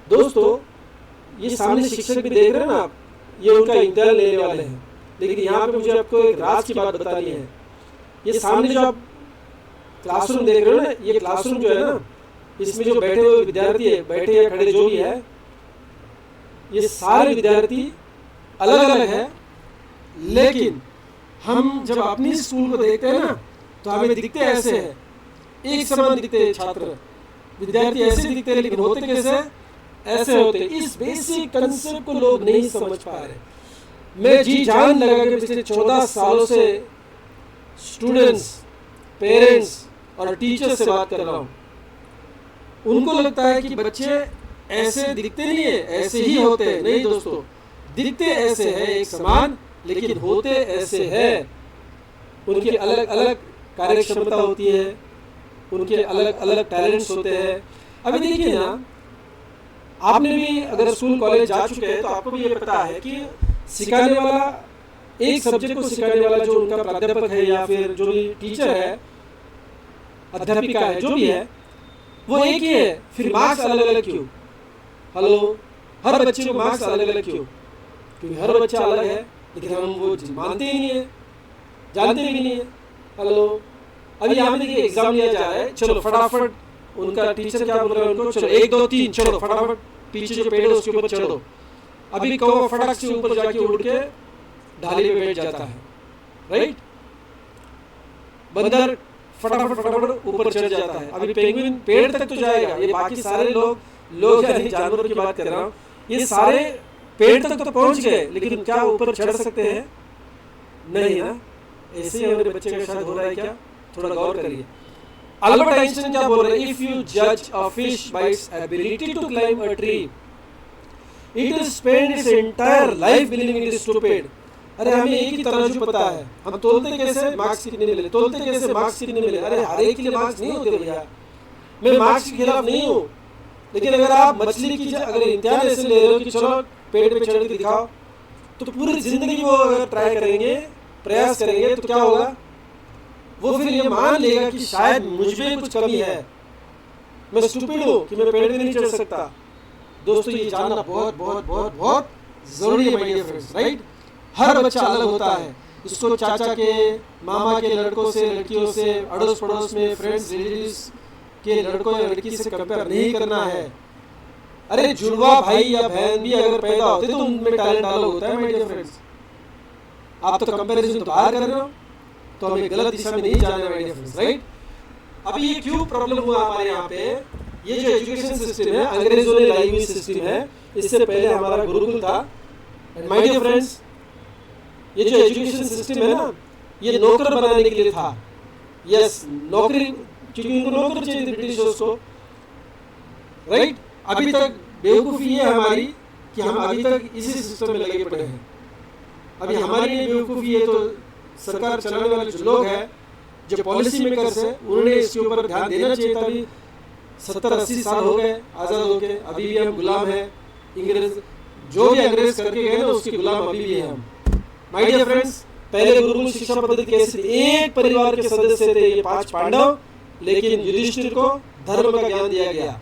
दोस्तों ये सामने शिक्षक भी देख रहे हैं ना आप, ये उनका इंटरनल लेने वाले हैं, लेकिन यहाँ पे मुझे आपको एक राज की बात बतानी है। ये सामने जो आप क्लासरूम देख रहे हो ना, ये क्लासरूम जो है ना, इसमें जो बैठे हुए विद्यार्थी है, बैठे या खड़े जो भी है, ये सारे विद्यार्थी अलग अलग है, लेकिन हम जब अपनी स्कूल को देखते हैं ना, तो हमें दिखते ऐसे है, एक समान दिखते हैं छात्र, विद्यार्थी ऐसे दिखते हैं, लेकिन होते कैसे, ऐसे होते। इस बेसिक कंसेप्ट को लोग नहीं समझ पा रहे। मैं जी जान लगा के पिछले 14 सालों से स्टूडेंट्स, पेरेंट्स और टीचर से बात कर रहा हूँ। उनको लगता है कि बच्चे ऐसे दिखते नहीं है, ऐसे ही होते हैं। नहीं दोस्तों, दिखते ऐसे हैं एक समान, लेकिन होते ऐसे हैं। उनकी अलग अलग कार्य क्षमता होती है, उनके अलग अलग टैलेंट्स होते हैं। अभी देखिए ना, आपने भी अगर स्कूल कॉलेज जा चुके हैं तो आपको भी ये पता है कि सिखाने वाला, एक सब्जेक्ट को सिखाने वाला जो उनका प्राध्यापक है या फिर जो भी टीचर है, अध्यापिका है, जो भी है, वो एक ही है। फिर मार्क्स अलग अलग क्यों? हेलो, हर बच्चे को मार्क्स अलग अलग क्यों? क्योंकि हर बच्चा अलग है, लेकिन हम वो मानते ही नहीं है, जानते भी नहीं है। हेलो, अभी यहाँ पे देखिए एग्जाम लिया जा रहा है, चलो फटाफट, उनका टीचर क्या बोल रहा है उनको, चलो 1 2 3 चलो फटाफट, पीछे जो पेड़ है उसके ऊपर चढ़ दो। अभी कौवा फटाक से ऊपर जाके उड़ के ढाली पे बैठ जाता है, राइट। बंदर फटाफट फटाफट ऊपर चढ़ जाता है। अभी पेंगुइन पेड़ तक तो जाएगा, ये बाकी सारे लोग यानी जानवरों की बात कर रहा हूँ, ये सारे पेड़ तक तो पहुंच गए, लेकिन क्या ऊपर चढ़ सकते हैं? नहीं ना, ऐसे ही हमारे बच्चे के साथ हो रहा है क्या? थोड़ा गौर करिए। अल्बर्ट आइंस्टाइन क्या बोल रहे हैं? इफ यू जज a fish by its ability to climb a tree, it will spend its entire life believing it is stupid. अरे हमें एक ही तराजू पता है, हम तोलते कैसे? मार्क्स कितने मिले, तोलते कैसे? मार्क्स कितने मिले। अरे हर एक के लिए मार्क्स नहीं होते भैया, मैं मार्क्स के खिलाफ नहीं हूँ, लेकिन अगर आप मछली की अगर इम्तिहान ऐसे ले रहे हो कि चलो पेड़ पे चढ़ के दिखाओ, तो पूरी जिंदगी वो अगर ट्राई करेंगे, प्रयास करेंगे, तो क्या होगा? वो फिर ये मान लेगा कि शायद मुझ में कुछ कमी है, मैं स्टूपिड हूँ कि मैं पेड़ पे नहीं चढ़ सकता। दोस्तों ये जानना बहुत बहुत बहुत बहुत जरूरी है माय डियर फ्रेंड्स, राइट? हर बच्चा अलग होता है, इसको चाचा के, मामा के लड़कों से, लड़कियों से, अड़ोस पड़ोस में फ्रेंड्स रिलेटिव्स के लड़कों या लड़की से कंपेयर नहीं करना है। अरे जुड़वा भाई या बहन भी अगर पैदा होते तो उनमें टैलेंट अलग होता है माय डियर फ्रेंड्स। आप तो कंपैरिजन तो बाहर कर रहे हो, तो हमें गलत दिशा में नहीं जाना माय डियर फ्रेंड्स, राइट? अभी ये क्यों प्रॉब्लम हुआ हमारे यहाँ पे? ये जो एजुकेशन सिस्टम है, अंग्रेजों ने लाई हुई सिस्टम है, इससे पहले हमारा गुरुकुल था। एंड माय डियर फ्रेंड्स, ये जो एजुकेशन सिस्टम है ना, ये नौकर बनाने के लिए था। यस, नौकरी, क्योंकि उनको नौकर चाहिए थे ब्रिटिशर्स को, राइट? अभी तक बेवकूफ़ी है हमारी कि हम अभी तक इसी सिस्टम में लगे पड़े हैं। अभी हमारी ये बेवकूफ़ी है, तो सरकार चलाने वाले जो लोग हैं, जो पॉलिसी मेकर्स हैं, उन्होंने इसके ऊपर ध्यान देना चाहिए था। अभी 70-80 साल हो गए आज़ाद होके, अभी भी हम गुलाम हैं। इंग्रेज जो भी अंग्रेज करके गए ना, उसके गुलाम अभी भी हैं हम। माय डियर फ्रेंड्स, पहले गुरुकुल शिक्षा पद्धति कैसे थी? एक परिवार के सदस्य थे ये 5 पांडव, लेकिन युधिष्ठिर को धर्म का ज्ञान दिया गया,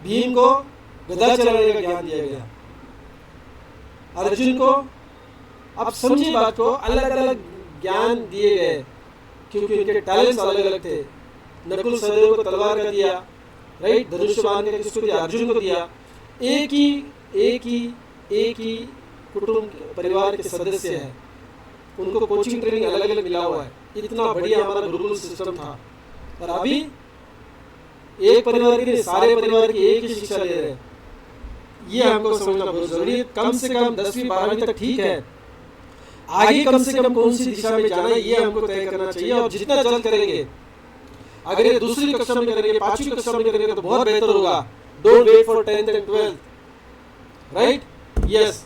भीम को गदा चलाने का ज्ञान दिया गया, अर्जुन को, आप समझिए बात को, अलग अलग ज्ञान दिए गए क्योंकि उनके टैलेंट्स अलग अलग थे। नकुल सहदेव को तलवार का दिया, राइट? धनुष बाण का किसको दिया? अर्जुन को दिया। एक ही कुटुंब परिवार के सदस्य हैं, उनको कोचिंग ट्रेनिंग अलग अलग मिला हुआ है। इतना बढ़िया हमारा गुरुकुल सिस्टम था। और अभी एक परिवार के सारे परिवार की एक ही शिक्षा ले रहे हैं। ये हमको समझना बहुत जरूरी है। कम से कम 10वीं 12वीं तक ठीक है, आगे कम से कम कौन सी दिशा में जाना है ये हमको तय करना चाहिए। और जितना जल्द करेंगे, अगर ये दूसरी कक्षा में करेंगे, 5वीं कक्षा में करेंगे, तो बहुत बेहतर होगा। Don't wait for 10th and 12th, right? Yes,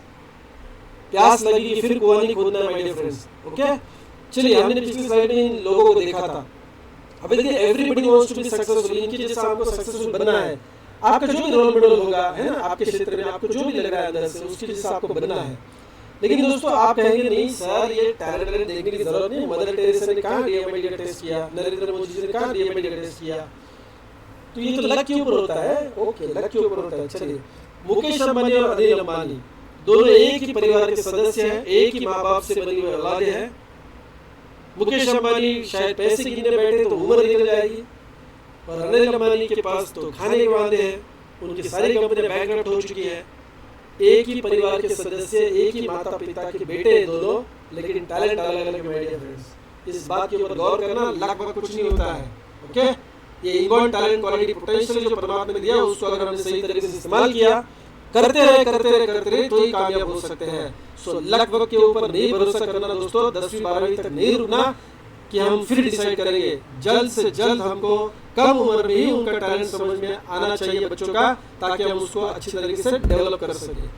प्यास लगेगी फिर कुआं नहीं खोदना है माय डियर फ्रेंड्स, ओके? चलिए, हमने पिछली स्लाइड में इन लोगों को देखा था। अभी देखिए, everybody wants to be successful, इनके जैसा आपको सक्सेसफुल बनना है। आपका जो भी रोल मॉडल होगा, है ना, आपके क्षेत्र में आपको जो भी लग रहा है अंदर से, उसके जैसा आपको बनना है। लेकिन दोस्तों, आप कहेंगे नहीं सर, ये टैलेंट देखने की जरूरत नहीं। मदर टेरेसा ने कहाँ डीएमएलटी का टेस्ट किया, नरेंद्र मोदी जी ने कहाँ डीएमएलटी का टेस्ट किया? तो ये तो लक के ऊपर होता है। ओके, लक के ऊपर होता है। चलिए, मुकेश अंबानी और अनिल अंबानी दोनों एक ही परिवार के सदस्य हैं, एक ही माँ बाप से बनी हुई औलादे हैं। मुकेश अंबानी शायद पैसे गिनने बैठे तो उम्र निकल जाएगी, और अनिल अंबानी के पास तो खाने के वादे हैं, उनकी सारी कंपनियां बैंकरप्ट हो चुकी है। एक ही परिवार के सदस्य, एक ही माता पिता के बेटे दोनों, लेकिन टैलेंट अलग अलग है। फ्रेंड्स, इस बात के ऊपर गौर करना, लगभग कुछ नहीं होता है, ओके? ये इनबॉर्न टैलेंट, क्वालिटी, पोटेंशियल जो परमात्मा ने दिया, उसको अगर हमने सही तरीके से इस्तेमाल किया, करते रहे तो ही कामयाब हो सकते हैं। सो लगभग के ऊपर नहीं भरोसा करना दोस्तों, 10वीं 12वीं तक नहीं रुकना कि हम फिर डिसाइड करेंगे। जल्द से जल्द हमको कम उम्र में ही उनका टैलेंट समझ में आना चाहिए बच्चों का, ताकि हम उसको अच्छी तरीके से डेवलप कर सकें।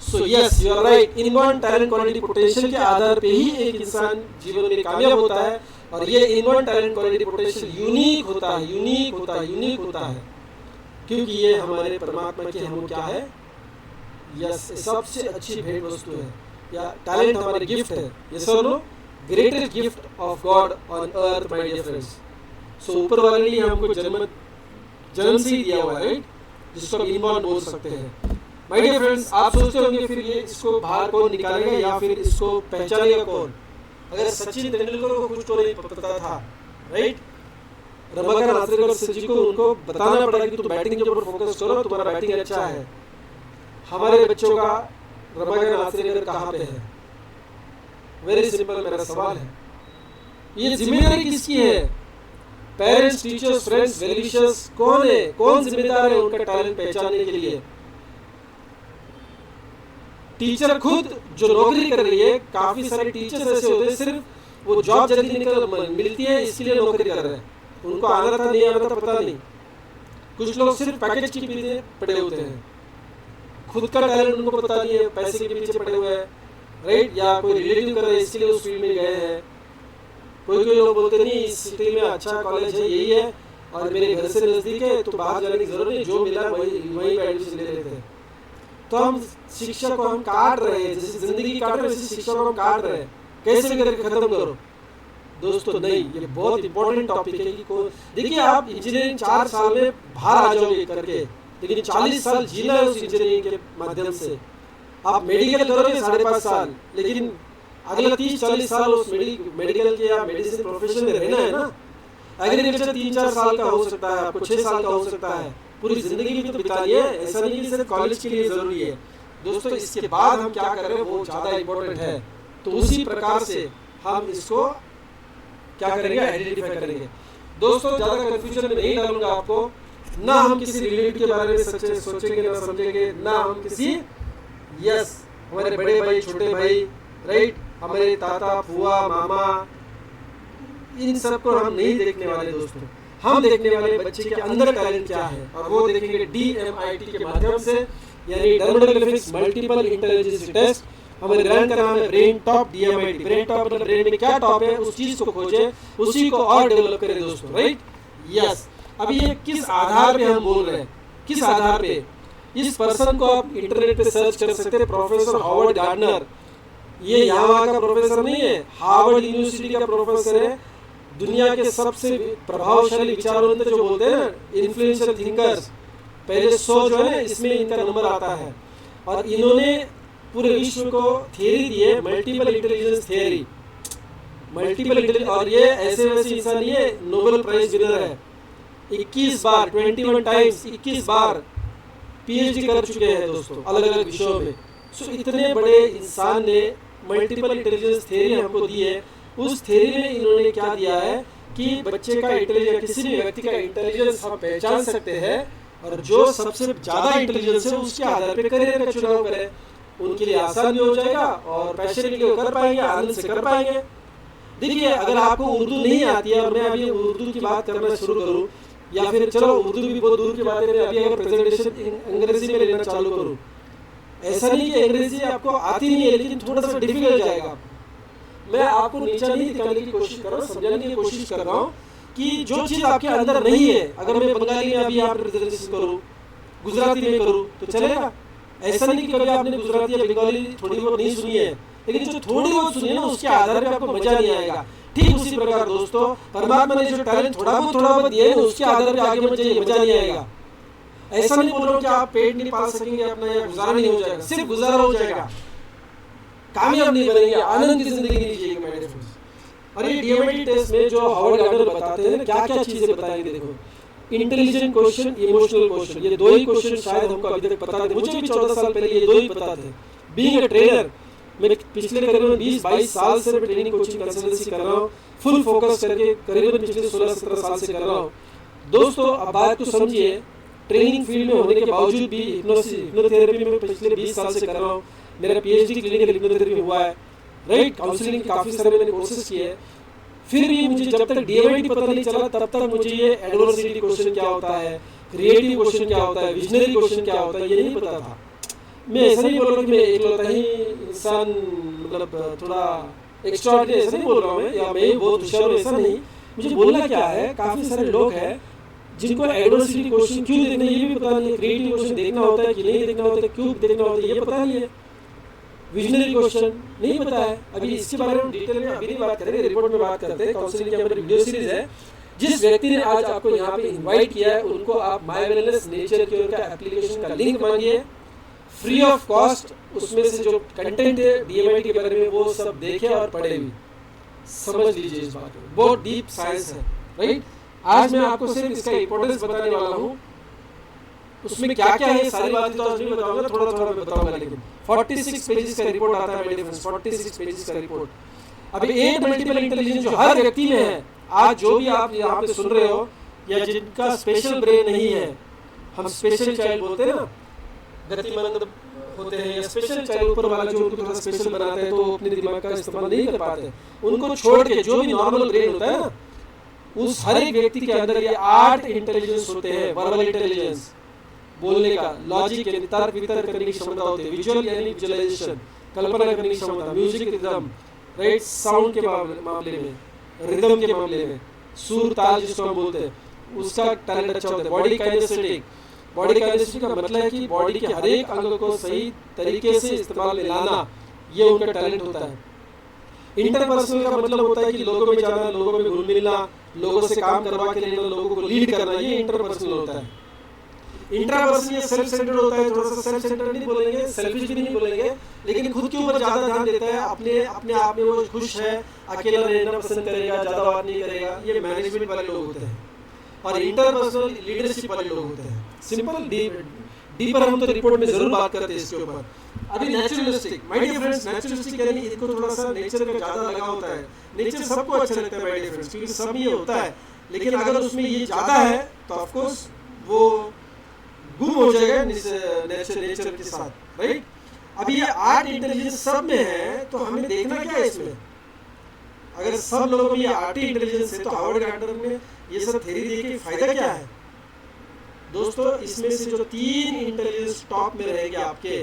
So yes, you are right, inborn talent, quality, potential के आधार पे ही एक इंसान जीवन में कामयाब होता है। और ये inborn talent, quality, potential unique होता है, क्योंकि ये हमारे परमात्मा की हम क्या है, यस, सबसे अच्छी भेंट वस्तु है, या टैलेंट हमारे गिफ्ट है। यस और no? Greatest gift of God on earth my dear friends. So ऊपर वाले ने हमको जन्म से ही दिया हुआ है, राइट? जिसको हम इनबॉर्न बोल सकते हैं। माय डियर फ्रेंड्स, आप सोचते होंगे फिर ये इसको बाहर कौन निकालेगा या फिर इसको पहचानेगा कौन? अगर सचिन तेंदुलकर को कुछ तो नहीं पता था, राइट? रमाकांत आचरेकर सर जी को उनको बताना पड़ा कि तुम बैटिंग के ऊपर फोकस करो, तुम्हारा बैटिंग अच्छा है। हमारे बच्चों का रमाकांत आचरेकर कहाँ पे है? वेरी सिंपल, मेरा सवाल है, ये जिम्मेदारी किसकी है? Parents, teachers, friends, well wishers, कौन है? कौन जिम्मेदार है उनका टैलेंट पहचानने के लिए? टीचर खुद जो नौकरी कर रही है, काफी सारे टीचर्स ऐसे होते हैं सिर्फ वो जॉब जल्दी मिलती है इसलिए नौकरी कर रहे हैं, उनको आना था नहीं आना था पता नहीं। कुछ लोग सिर्फ पैकेज के पीछे पड़े होते हैं, खुद का टैलेंट उनको पता नहीं है, पैसे के पीछे पड़े हुए हैं, राइट, या कोई रिलेटिव कर रहे हैं इसलिए उस फील्ड में गए हैं। कोई कोई लोग बोलते नहीं इस सिटी में अच्छा कॉलेज है यही है और मेरे घर से नज़दीक है तो बाहर जाने की जरूरत नहीं, जो मिला वहीं पे एडमिशन ले लेते हैं। तो हम शिक्षा को हम काट रहे हैं, जैसे जिंदगी काट रहे हैं वैसे शिक्षा को हम काट रहे हैं, कैसे भी करके खत्म करो दोस्तों। नहीं, ये बहुत इंपॉर्टेंट टॉपिक है कि देखिए आप इंजीनियरिंग 4 साल में बाहर आ जाओगे करके, लेकिन 40 साल जीना है उस इंजीनियरिंग के माध्यम से। आप मेडिकल करोगे 5.5 साल, लेकिन अगले 30-40 साल उस मेडिकल के या मेडिसिन प्रोफेशन में रहना है ना। एग्रीकल्चर 3-4 साल का हो सकता है, आपको 6 साल का हो सकता है, पूरी जिंदगी भी तो बितानी है, ऐसा नहीं कि सिर्फ कॉलेज के लिए जरूरी है दोस्तों। इसके बाद हम क्या कर रहे हैं वो ज़्यादा इंपॉर्टेंट है। तो उसी प्रकार से हम इसको क्या करेंगे, आइडेंटिफाई करेंगे दोस्तों। ज़्यादा कंफ्यूजन में नहीं डालूंगा आपको, ना हम किसी रिलेटिव के बारे में सोचेंगे ना समझेंगे, ना हम किसी हमारे बड़े भाई छोटे भाई, राइट, हमारे ताता फुआ मामा, इन सब को हम नहीं देखने वाले दोस्तों। हम देखने वाले बच्चे के अंदर टैलेंट क्या है, और वो देखेंगे DMIT के माध्यम से, यानी डेमोग्राफिक्स मल्टीपल इंटेलिजेंस टेस्ट। हमारे ब्रांड का नाम है brain top DMIT। Brain top मतलब ब्रेन में क्या टॉप है उस चीज को खोजे, उसी को और डेवलप करें दोस्तों, राइट, यस। अभी ये किस आधार पे हम बोल रहे हैं, किस आधार पे, इस पर्सन को आप इंटरनेट पे सर्च कर सकते हैं, प्रोफेसर हार्वर्ड गार्डनर। ये यहाँ का प्रोफेसर नहीं है, हार्वर्ड यूनिवर्सिटी का प्रोफेसर है, दुनिया के सबसे प्रभावशाली विचारवंत जो बोलते हैं ना, इन्फ्लुएंशियल थिंकर्स, पहले 100 जो है ना इसमें इनका नंबर आता है। और इन्होंने पूरे विश्व को थियरी दी है, multiple intelligence theory, multiple intelligence. और ये ऐसे वैसे इंसान नहीं है, नोबेल प्राइज विनर है, 21 बार 21 टाइम्स 21 बार PhD कर चुके हैं दोस्तों अलग अलग विषयों में। सो इतने बड़े इंसान ने मल्टीपल इंटेलिजेंस थियरी हमको दी है। उस थियरी में इन्होंने क्या दिया है कि बच्चे का इंटेलिजेंस, किसी भी व्यक्ति का इंटेलिजेंस हम पहचान सकते हैं, और जो सबसे ज़्यादा इंटेलिजेंस है उसके आधार पर करियर का चुनाव करें, उनके लिए आसान भी हो जाएगा और पैशन के लिए कर पाएंगे, आनंद से कर पाएंगे। देखिए अगर आपको उर्दू नहीं आती है और मैं अभी उर्दू की बात करना शुरू करूँ, या फिर चलो उर्दू भी बहुत दूर की बात है, मैं अभी अगर प्रेजेंटेशन अंग्रेजी में लेना चालू करूँ, ऐसा नहीं कि अंग्रेजी आपको आती नहीं है, लेकिन थोड़ा सा डिफिकल्ट जाएगा। मैं आपको नीचा नहीं दिखाने की कोशिश कर रहा हूँ, समझाने की कोशिश कर रहा हूँ कि जो चीज़ आपके अंदर नहीं है, अगर मैं बंगाली में अभी आप प्रेजेंटेशन करूँ, गुजराती में करूँ तो चलेगा। ऐसा नहीं कि कभी आपने गुजराती या बंगाली थोड़ी बहुत नहीं सुनी है, लेकिन जो थोड़ी बहुत सुनी है ना उसके आधार पर आपको मजा नहीं आएगा। ठीक उसी प्रकार दोस्तों परमात्मा ने जो टैलेंट थोड़ा बहुत दिया है उसके आधार पर आगे मजा नहीं आएगा। ऐसा नहीं बोल रहा हूँ कि आप पेट नहीं पाल सकेंगे अपना, या गुजारा नहीं हो जाएगा, सिर्फ गुजारा हो जाएगा, कामयाब नहीं बनेंगे, आनंद की जिंदगी नहीं जिएंगे मेरे फ्रेंड्स। और ये DMIT टेस्ट में जो हार्वर्ड गार्डनर बताते हैं ना क्या क्या चीजें बताएंगे, देखो, इंटेलिजेंट क्वेश्चन, इमोशनल क्वेश्चन, ये 2 ही क्वेश्चन शायद हमको अभी तक पता थे, मुझे भी 14 साल पहले ये 2 ही पता थे। बीइंग अ ट्रेनर, मैं पिछले करीबन 20-22 साल से मैं ट्रेनिंग कोचिंग कंसल्टेंसी कर रहा हूँ, फुल फोकस करके करीबन पिछले 16-17 साल से कर रहा हूँ दोस्तों। अब बात को समझिए, ट्रेनिंग फील्ड में होने के बावजूद भी हिप्नोथेरेपी में पिछले 20 साल से कर रहा हूँ, मेरा PhD क्लिनिकल हिप्नोथेरेपी हुआ है, राइट, काउंसलिंग काफ़ी सारे मैंने कोर्सेज किए हैं। फिर भी मुझे जब तक DMIT पता नहीं चला तब तक मुझे ये एडवर्सिटी क्वेश्चन क्या होता है, क्रिएटिव क्वेश्चन क्या होता है, विजनरी क्वेश्चन क्या होता है, ये नहीं पता था। मैं ऐसा नहीं बोल रहा कि मैं एकलौता ही इंसान, मतलब थोड़ा एक्स्ट्राऑर्डिनरी ऐसा नहीं बोल रहा हूँ मैं, या मैं बहुत होशियार हूँ, ऐसा नहीं। मुझे बोलना क्या है, काफ़ी सारे लोग हैं जिनको एडवर्सिटी क्वेश्चन क्यों देखना ये भी पता नहीं है, क्रिएटिव क्वेश्चन देखना होता है कि नहीं देखना होता है, क्यों देखना होता है ये पता नहीं है, विजनरी क्वेश्चन नहीं पता है। अभी इसके बारे में डिटेल में अभी नहीं बात करेंगे, रिपोर्ट में बात करते हैं। काउंसलिंग की हमारी वीडियो सीरीज है। जिस व्यक्ति ने आज आपको यहाँ पे इनवाइट किया है उनको आप माय वेलनेस नेचर क्योर का एप्लीकेशन का लिंक मांगिए, फ्री ऑफ कॉस्ट। उसमें से जो कंटेंट है DMIT के बारे में वो सब देखे और पढ़े भी, समझ लीजिए इस बात को, बहुत डीप साइंस है, राइट। आज मैं आपको सिर्फ इसका इंपॉर्टेंस बताने वाला हूँ, उसमें क्या क्या है सारी बातें तो आज नहीं बताऊंगा, थोड़ा थोड़ा मैं बताऊंगा। लेकिन 46 पेजेस का रिपोर्ट आता है मेरे फ्रेंड्स, 46 पेजेस का रिपोर्ट। अभी 8 मल्टीपल इंटेलिजेंस जो हर व्यक्ति में है, आज जो भी आप यहाँ पे सुन रहे हो या जिनका स्पेशल ब्रेन नहीं है, हम स्पेशल चाइल्ड बोलते हैं ना, गतिमंद होते हैं या स्पेशल चाइल्ड, ऊपर वाला जो उनको थोड़ा स्पेशल बनाते हैं तो अपने दिमाग का इस्तेमाल नहीं कर पाते, उनको छोड़ के जो भी नॉर्मल ब्रेन होता है ना, उस हर एक व्यक्ति के अंदर ये 8 इंटेलिजेंस होते हैं। वर्बल इंटेलिजेंस, बोलने का, लॉजिक यानी तर्क वितर्क करने की क्षमता होती है, विजुअल यानी विजुअलाइजेशन, कल्पना करने की क्षमता, म्यूजिक रिदम, राइट, साउंड के मामले में, रिदम के मामले में, सुर ताल जिसको हम बोलते हैं, उसका टैलेंट अच्छा होता है। बॉडी काइनेस्थेटिक, बॉडी काइनेस्थेटिक का मतलब है कि बॉडी के हर एक अंग को सही तरीके से इस्तेमाल में लाना, ये उनका टैलेंट होता है। इंटरपर्सनल का मतलब होता है कि लोगों में जाना, लोगों में घुल मिलना, लोगों से काम करवा के लेना, लोगों को लीड करना, ये इंटरपर्सनल होता है। इंट्रापर्सनल सेल्फ सेंटर्ड होता है, थोड़ा सा सेल्फ सेंटर्ड नहीं बोलेंगे, सेल्फिश भी नहीं बोलेंगे, लेकिन खुद के ऊपर ज्यादा ध्यान देता है, अपने आप में वो खुश है, अकेला रहना पसंद करेगा, ज्यादा बात नहीं करेगा, ये मैनेजमेंट वाले लोग होते हैं। और इंटरपर्सनल लीडरशिप वाले लोग होते हैं। सिंपल डीपर हम तो रिपोर्ट में जरूर बात करते हैं इसके ऊपर। अभी naturalistic, my dear friends, naturalistic यानी इनको थोड़ा सा नेचर का ज्यादा लगाव होता है। नेचर सबको अच्छा लगता है माय डियर फ्रेंड्स, क्योंकि सब ये होता है, लेकिन अगर उसमें ये ज्यादा है तो ऑफ कोर्स वो गुम हो जाएगा नेचर के साथ, राइट। अभी ये 8 इंटेलिजेंस सब में है, तो हमें देखना क्या है इसमें। अगर सब लोगों में ये 8 इंटेलिजेंस है तो हार्वर्ड गार्डनर में ये सब थ्योरी देके फायदा क्या है दोस्तों। इसमें से जो 3 इंटेलिजेंस टॉप में रहेंगे आपके,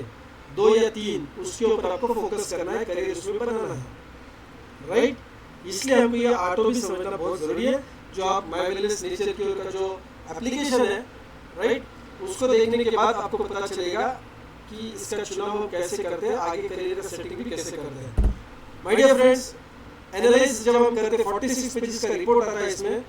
2 या 3, उसके ऊपर आपको फोकस करना है, करियर उसमें बनाना है, राइट। इसलिए हमको ये 8 भी समझना बहुत जरूरी है। जो आप माय वेलनेस नेचर क्योर का जो एप्लीकेशन है, राइट, उसको देखने के बाद आपको पता चलेगा कि इसका चुनाव हम कैसे करते हैं, आगे करियर का सेटिंग भी कैसे करते हैं। माय डियर फ्रेंड्स, एनालाइज जब हम करते हैं 46 पेजेस का रिपोर्ट आता है इसमें,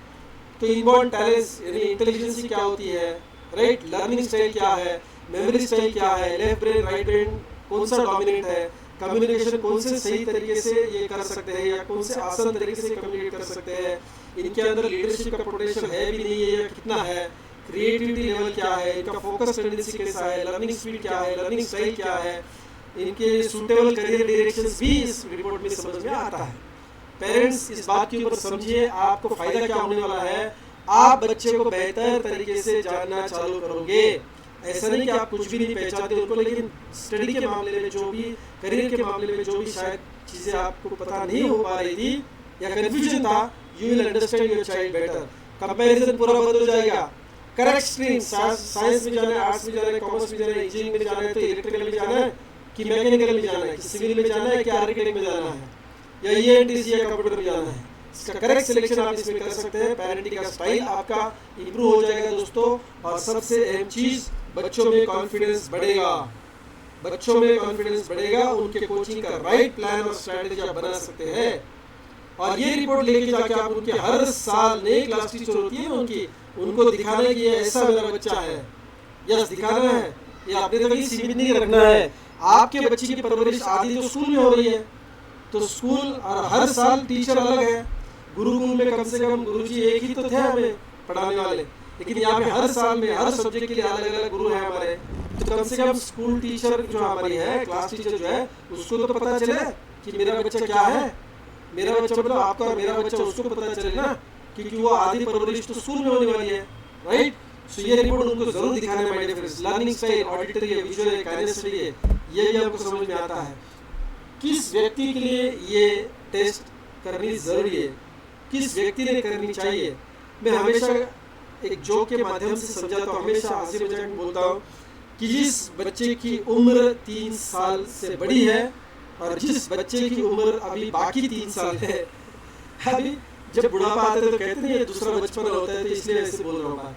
तो इनबॉर्न टैलेंट्स यानी इंटेलिजेंस क्या होती है, राइट, लर्निंग स्टाइल क्या है, मेमोरी स्टाइल क्या है, लेफ्ट ब्रेन राइट ब्रेन कौन सा डोमिनेंट है, कम्युनिकेशन कौन से सही तरीके से ये कर सकते हैं या कौन से आसान तरीके से कम्युनिकेट कर सकते हैं, इनके अंदर लीडरशिप का पोटेंशियल है भी नहीं है या कितना है, क्रिएटिविटी लेवल क्या है, इनका फोकस टेंडेंसी कैसा है, लर्निंग स्पीड क्या है, लर्निंग स्टाइल क्या है, इनके सूटेबल करियर डायरेक्शंस भी इस रिपोर्ट में समझ में आता है। पेरेंट्स इस बात के ऊपर समझिए, आपको फायदा क्या होने वाला है। आप बच्चे को बेहतर तरीके से जानना चालू करोगे। ऐसा नहीं कि आप कुछ भी नहीं पहचानते उनको, लेकिन स्टडी के मामले में जो भी, करियर के मामले में जो भी शायद चीजें आपको पता नहीं हो पा रही थी या कंफ्यूजन था, you will understand your child better. Comparison पूरा बंद हो जाएगा। करेक्ट स्ट्रीम, साइंस में जाना है, आर्ट्स में जाना है, कॉमर्स में जाना है, इंजीनियरिंग में जाना है, तो इलेक्ट्रिकल में जाना है कि मैकेनिकल में जाना है, कि सिविल में जाना है कि आर्किटेक्ट में जाना है, या ईएनटीसी या कंप्यूटर में जाना है। इसका करेक्ट सिलेक्शन आप इसमें कर सकते हैं। पेरेंटिंग का स्टाइल आपका इंप्रूव हो जाएगा दोस्तों। और सबसे अहम चीज, बच्चों में कॉन्फिडेंस बढ़ेगा। बच्चों में कॉन्फिडेंस बढ़ेगा, उनके कोचिंग का राइट प्लान और स्ट्रेटेजी आप बना सकते हैं। और ये रिपोर्ट लेके जाके आप उनके हर साल नई क्लास टीचर होती है उनकी, उनको दिखाना है कि ऐसा मेरा बच्चा है, यस दिखाना है। ये आपने तो कहीं सीमित नहीं रखना है। आपके बच्चे की परवरिश आदि तो स्कूल में हो रही है, तो स्कूल और हर साल टीचर अलग है। गुरुकुल में कम से कम गुरुजी एक ही तो थे हमें पढ़ाने वाले, लेकिन यहाँ पे हर साल में हर सब्जेक्ट के लिए अलग अलग गुरु है हमारे। तो कम से कम स्कूल टीचर जो हमारी है, क्लास टीचर जो है, उसको तो पता चले कि मेरा बच्चा क्या है। मेरा बच्चा मतलब आपका और मेरा बच्चा, उसको पता चले ना, क्योंकि वो आधी परवरिश तो स्कूल में होने वाली है, राइट। सो ये रिपोर्ट उनको जरूर दिखाना है my dear friends. Learning style, auditory, visual, kinesthetic, ये भी आपको समझ में आता है। किस व्यक्ति के लिए ये टेस्ट करनी जरूरी है, किस व्यक्ति ने करनी चाहिए। मैं हमेशा एक जोक के माध्यम से समझाता हूँ, हमेशा हंसी मजाक में बोलता हूँ कि जिस बच्चे की उम्र 3 साल से बड़ी है और जिस बच्चे की उम्र अभी बाकी 3 साल है, अभी जब बुढ़ापा आता है तो कहते हैं ये दूसरा बचपन होता है, तो इसलिए ऐसे बोल रहा हूँ।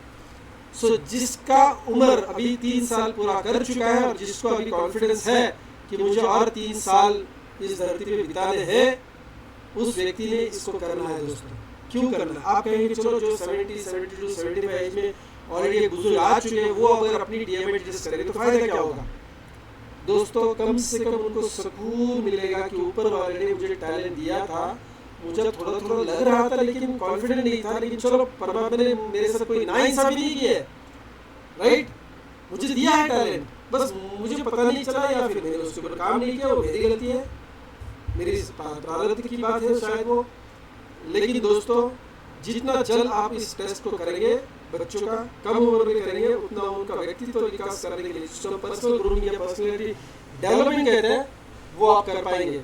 सो जिसका उम्र अभी 3 साल पूरा कर चुका है और जिसको अभी कॉन्फिडेंस है कि मुझे और 3 साल इस धरती पे बिताने हैं, उस व्यक्ति ने इसको करना है दोस्तों। क्यों करना है? आप कहेंगे चलो जो 70, 72, 75 एज में ऑलरेडी बुजुर्ग आ चुके हैं, वो अगर अपनी डीएमए एडजस्ट करेंगे तो फायदा क्या होगा दोस्तों। कम से कम उनको सुकून मिलेगा कि ऊपर वाले ने मुझे टैलेंट दिया था, मुझे थोड़ा थोड़ा लग रहा था लेकिन कॉन्फिडेंट नहीं था, लेकिन चलो परमात्मा ने मेरे साथ कोई नाइंसाफी नहीं की है, राइट। मुझे दिया है टैलेंट, बस मुझे पता नहीं चला या फिर मैंने उसके ऊपर काम नहीं किया, वो मेरी गलती है, मेरी प्रारब्ध की बात है शायद वो। लेकिन दोस्तों जितना जल्द आप इस टेस्ट को करेंगे बच्चों का कम उम्र में करेंगे उतना उनका व्यक्तित्व विकास करने के लिए जिसको पर्सनल ग्रूमिंग या पर्सनैलिटी डेवलपमेंट कहते हैं वो आप कर पाएंगे।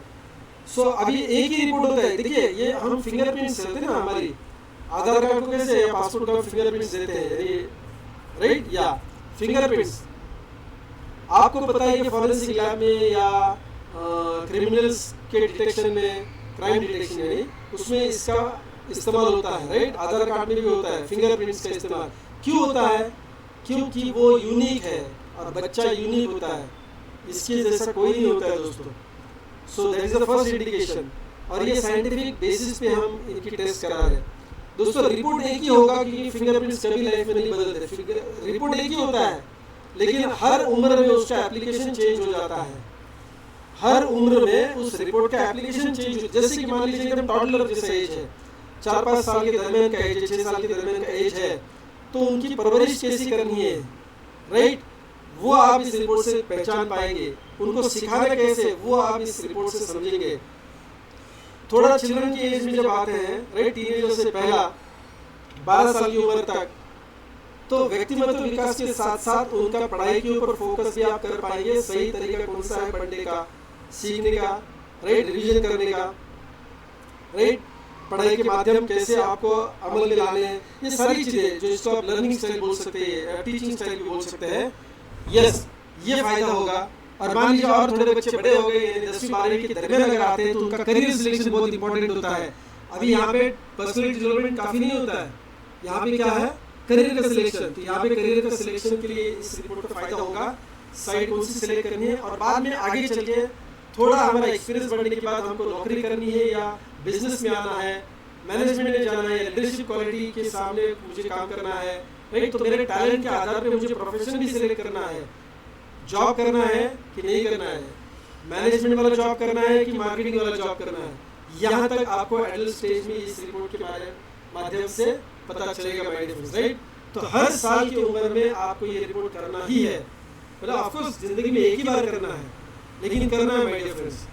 सो अभी एक ही रिपोर्ट होता है। देखिए ये हम फिंगरप्रिंट्स देते हैं ना, हमारी आधार कार्ड को कैसे या पासपोर्ट का फिंगरप्रिंट्स देते हैं, राइट, या फिंगरप्रिंट्स आपको पता है कि फॉरेंसिक लैब में या क्रिमिनल्स के डिटेक्शन में, क्राइम डिटेक्शन में उसमें इसका इस्तेमाल होता है, राइट। आधार कार्ड में भी होता है फिंगरप्रिंट्स का इस्तेमाल। क्यों होता है? क्योंकि वो यूनिक है और बच्चा यूनिक होता है, इसके जैसा कोई नहीं होता है दोस्तों। So that is the first indication, और ये साइंटिफिक बेसिस पे हम इनकी टेस्ट करा रहे हैं दोस्तों। रिपोर्ट एक ही होगा कि फिंगरप्रिंट्स कभी लाइफ में नहीं बदलते, रिपोर्ट एक ही होता है, लेकिन हर उम्र में उसका एप्लीकेशन चेंज हो जाता है। हर उम्र में उस रिपोर्ट का एप्लीकेशन चेंज, जैसे कि मान लीजिए एकदम टॉडलर जैसा एज है, 4-5 साल के दरमियान का एज है, 6 साल के दरमियान का एज है, तो उनकी परवरिश कैसी करनी है, राइट, वो आप इस रिपोर्ट से पहचान पाएंगे। उनको सिखाना कैसे, वो आप इस रिपोर्ट से समझेंगे। थोड़ा चिल्ड्रन की एज में जब आते हैं, राइट, टीनेजर से पहला 12 साल की उम्र तक, तो व्यक्तिगत विकास के साथ साथ उनका पढ़ाई के ऊपर फोकस भी आप कर पाएंगे। सही तरीका कौन सा है पढ़ने का, सीखने का, राइट, रिवीजन करने का, राइट, पढ़ाई के माध्यम कैसे आपको अमल में लाने हैं, ये सारी चीजें जो इसको आप लर्निंग स्टाइल बोल सकते हैं, टीचिंग स्टाइल भी बोल सकते हैं। यस, ये फायदा होगा। और मान लीजिए और थोड़े बच्चे बड़े हो गए, 10वीं 12वीं के दरमियान अगर आते हैं तो उनका करियर सिलेक्शन बहुत इंपॉर्टेंट होता है। अभी यहाँ पे पर्सनैलिटी डेवलपमेंट काफी नहीं होता है, यहाँ पे क्या है, करियर का सिलेक्शन। तो यहाँ पे करियर का सिलेक्शन के लिए इस रिपोर्ट का फायदा होगा। साइड कौन सी सिलेक्ट करनी है, और बाद में आगे चल के थोड़ा हमारा एक्सपीरियंस बढ़ने के बाद हमको नौकरी करनी है या बिजनेस में आना है, मैनेजमेंट में जाना है, लीडरशिप क्वालिटी के सामने मुझे काम करना है, राइट, तो मेरे टैलेंट के आधार पे मुझे प्रोफेशन भी सिलेक्ट करना है, जॉब करना है कि नहीं करना है, मैनेजमेंट वाला जॉब करना है कि मार्केटिंग वाला जॉब करना है। यहाँ तक आपको एडल्ट स्टेज में इस रिपोर्ट के माध्यम से पता चलेगा माय डियर फ्रेंड्स, राइट। तो हर साल की उम्र में आपको ये रिपोर्ट करना ही है, मतलब ऑफकोर्स जिंदगी में एक ही बार करना है, लेकिन करना है माय डियर फ्रेंड्स।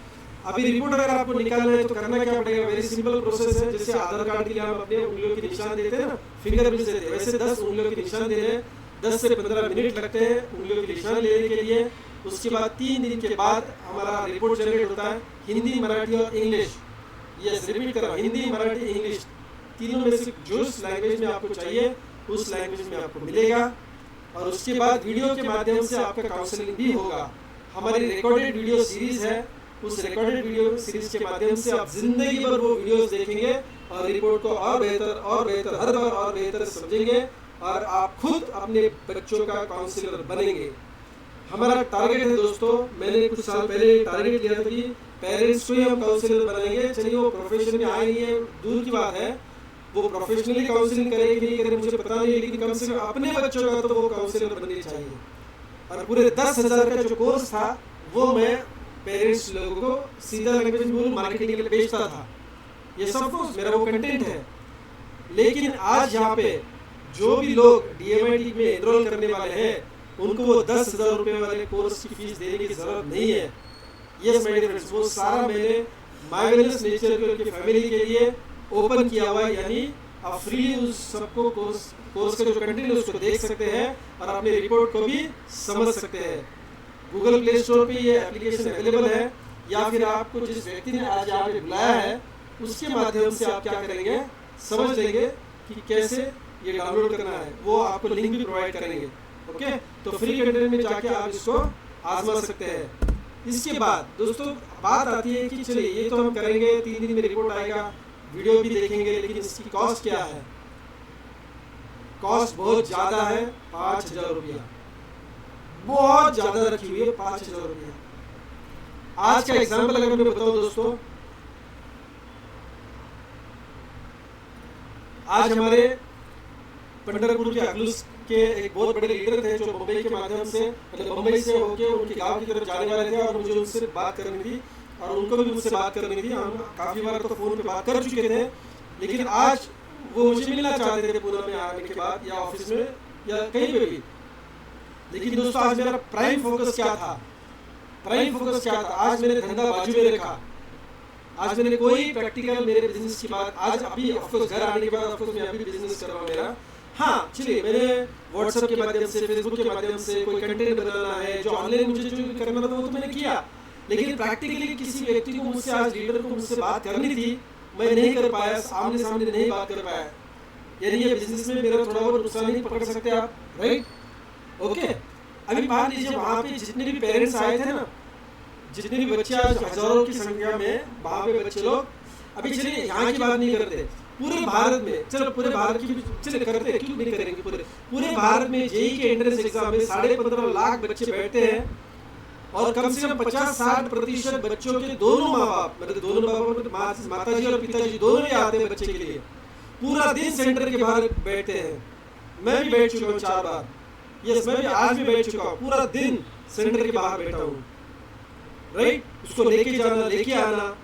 अभी रिपोर्ट अगर आपको निकालना है तो करना क्या पड़ेगा, वेरी सिंपल प्रोसेस है। जैसे आधार कार्ड के लिए हम अपने उंगलियों के निशान देते हैं ना, फिंगरप्रिंट देते हैं, वैसे 10 उंगलियों के निशान देने हैं। 10 से 15 मिनट लगते हैं उंगलियों के निशान लेने के लिए। उसके बाद 3 दिन के बाद हमारा रिपोर्ट जनरेट होता है, हिंदी, मराठी और इंग्लिश। यस, रिपीट कर रहा हूँ, हिंदी, मराठी, इंग्लिश, तीनों में से जो लैंग्वेज में आपको चाहिए उस लैंग्वेज में आपको मिलेगा। और उसके बाद वीडियो के माध्यम से आपका काउंसलिंग भी होगा। हमारी रिकॉर्डेड वीडियो सीरीज है, उस रिकॉर्डेड वीडियो सीरीज के माध्यम से आप जिंदगी भर वो वीडियोस देखेंगे और रिपोर्ट को और बेहतर हर बार और बेहतर समझेंगे, और आप खुद अपने बच्चों का काउंसलर बनेंगे। हमारा टारगेट है दोस्तों, मैंने कुछ साल पहले टारगेट लिया था कि पेरेंट्स को ही हम काउंसलर बनाएंगे। चलिए वो प्रोफेशन में आए नहीं है, दूर की बात है, वो प्रोफेशनली काउंसलिंग करे कि नहीं करे मुझे पता नहीं, लेकिन कम से कम अपने बच्चों का तो वो काउंसलर बनने चाहिए। और पूरे 10,000 का जो कोर्स था वो मैं पेरेंट्स लोगों को सीधा लैंग्वेज में मार्केटिंग के लिए बेचता था। ये सब कुछ मेरा वो कंटेंट है। लेकिन आज यहाँ पे जो भी लोग DMIT में एनरोल करने वाले हैं उनको वो 10,000 रुपए वाले कोर्स की फीस देने की जरूरत नहीं है। यस माय डियर फ्रेंड्स, वो सारा मैंने माय वेलनेस नेचर के उनकी फैमिली के लिए ओपन किया हुआ है, यानी आप फ्री उस सबको कोर्स का जो कंटेंट है उसको देख सकते हैं और अपने रिपोर्ट को भी समझ सकते हैं। गूगल प्ले स्टोर पे ये एप्लीकेशन अवेलेबल है, या फिर आपको जिस व्यक्ति ने आज यहाँ पे बुलाया है उसके माध्यम से आप क्या करेंगे, समझ लेंगे कि कैसे ये डाउनलोड करना है, वो आपको लिंक भी प्रोवाइड करेंगे। ओके, तो फ्री कंटेंट में जाके आप इसको आजमा सकते हैं। इसके बाद दोस्तों बात आती है कि चलिए ये तो हम करेंगे, 3 दिन में रिपोर्ट आएगा, वीडियो भी देखेंगे, लेकिन इसकी कॉस्ट क्या है? कॉस्ट बहुत ज्यादा है, 5,000 रुपया, बहुत ज्यादा रखी हुई है, 5,000 रुपया। आज का एग्जाम्पल अगर मैं बताऊं दोस्तों, आज हमारे पंढरपुर के अखलूस के एक बहुत बड़े लीडर थे जो मुंबई के माध्यम से, मतलब मुंबई से होके उनके गांव की तरफ जाने वाले थे, और मुझे उनसे बात करनी थी और उनको भी मुझसे बात करनी थी। हम काफी बार तो फोन पे बात कर चुके थे, लेकिन आज वो मुझे मिलना चाहते थे पुणे में आने के बाद, या ऑफिस में या कहीं पे भी। लेकिन दोस्तों आज मेरा प्राइम फोकस क्या था? आज मैंने धंधा बाजू में रखा। आज मैंने कोई प्रैक्टिकल मेरे बिजनेस की बात, आज अभी ऑफकोर्स घर आने के बाद ऑफकोर्स मैं अभी बिजनेस कर रहा हूँ मेरा, हाँ चलिए, मैंने व्हाट्सएप के माध्यम से, फेसबुक के माध्यम से कोई कंटेंट बनाना है, जो ऑनलाइन मुझे जो करना था वो तो मैंने किया, लेकिन प्रैक्टिकली किसी व्यक्ति को मुझसे, आज लीडर को मुझसे बात करनी थी, मैं नहीं कर पाया, आमने सामने नहीं बात कर पाया। यानी ये बिजनेस में मेरा थोड़ा बहुत नुकसान नहीं पकड़ सकते आप, राइट? ओके, अभी मान लीजिए वहाँ पे जितने भी पेरेंट्स आए थे ना, जितने भी बच्चे, आज हजारों की संख्या में वहाँ पे बच्चे लोग, अभी चलिए यहाँ की बात नहीं करते, पूरे भारत में, चलो पूरे भारत की चलिए करते, क्यों नहीं करेंगे, पूरे भारत में जेईई के एंट्रेंस एग्जाम में 15.5 लाख बच्चे बैठते हैं, और कम से कम 50-60% बच्चों के दोनों माँ बाप, मतलब दोनों बाप, माता जी और पिताजी दोनों ही आते हैं बच्चे के लिए, पूरा दिन सेंटर के बाहर बैठते हैं। मैं भी बैठ चुका हूँ 4 बार, यस, मैं भी आज भी बैठ चुका हूँ, पूरा दिन सेंटर के बाहर बैठा हूँ, राइट? उसको लेके जाना, लेके आना,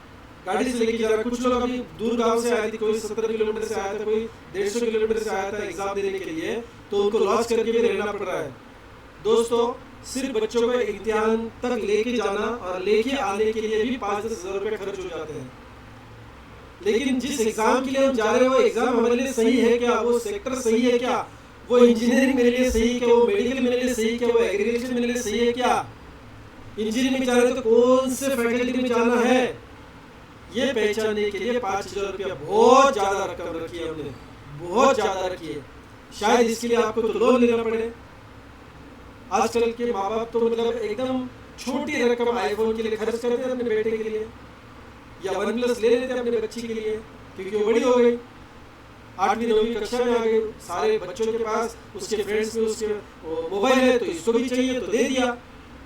गाड़ी से लेके जाना। कुछ लोग अभी दूर गांव से आए थे, कोई 70 किलोमीटर से आया था, कोई 150 किलोमीटर से आया था एग्जाम देने के लिए, तो उनको लॉस करके भी रहना पड़ रहा है। दोस्तों, सिर्फ बच्चों को इम्तिहान तक लेके जाना और लेके आने के लिए भी 5-10 हज़ार रुपये खर्च हो जाते हैं। लेकिन जिस एग्जाम के लिए हम जा रहे हैं, वो एग्जाम हमारे लिए सही है क्या, वो सेक्टर सही है क्या, वो इंजीनियरिंग मेरे लिए सही है क्या, वो मेडिकल मेरे लिए सही है क्या, वो एग्रीकल्चर मेरे लिए सही है क्या, इंजीनियरिंग में जा रहे हैं तो कौन से फैकल्टी में जाना है, ये पहचानने के लिए 5,000 रुपया बहुत ज्यादा रकम रखी है हमने, बहुत ज्यादा रखी है। शायद इसके लिए आपको तो लोन लेना पड़े। आजकल के माँ बाप तो मतलब एकदम छोटी रकम आईफोन के लिए खर्च करते हैं अपने बेटे के लिए, या OnePlus ले लेते हैं अपने बच्ची के लिए, क्योंकि वो बड़ी हो गई, 8वीं-9वीं कक्षा में आ गई, सारे बच्चों के पास, उसके फ्रेंड्स में उसके मोबाइल है, तो इसको भी चाहिए तो दे दिया।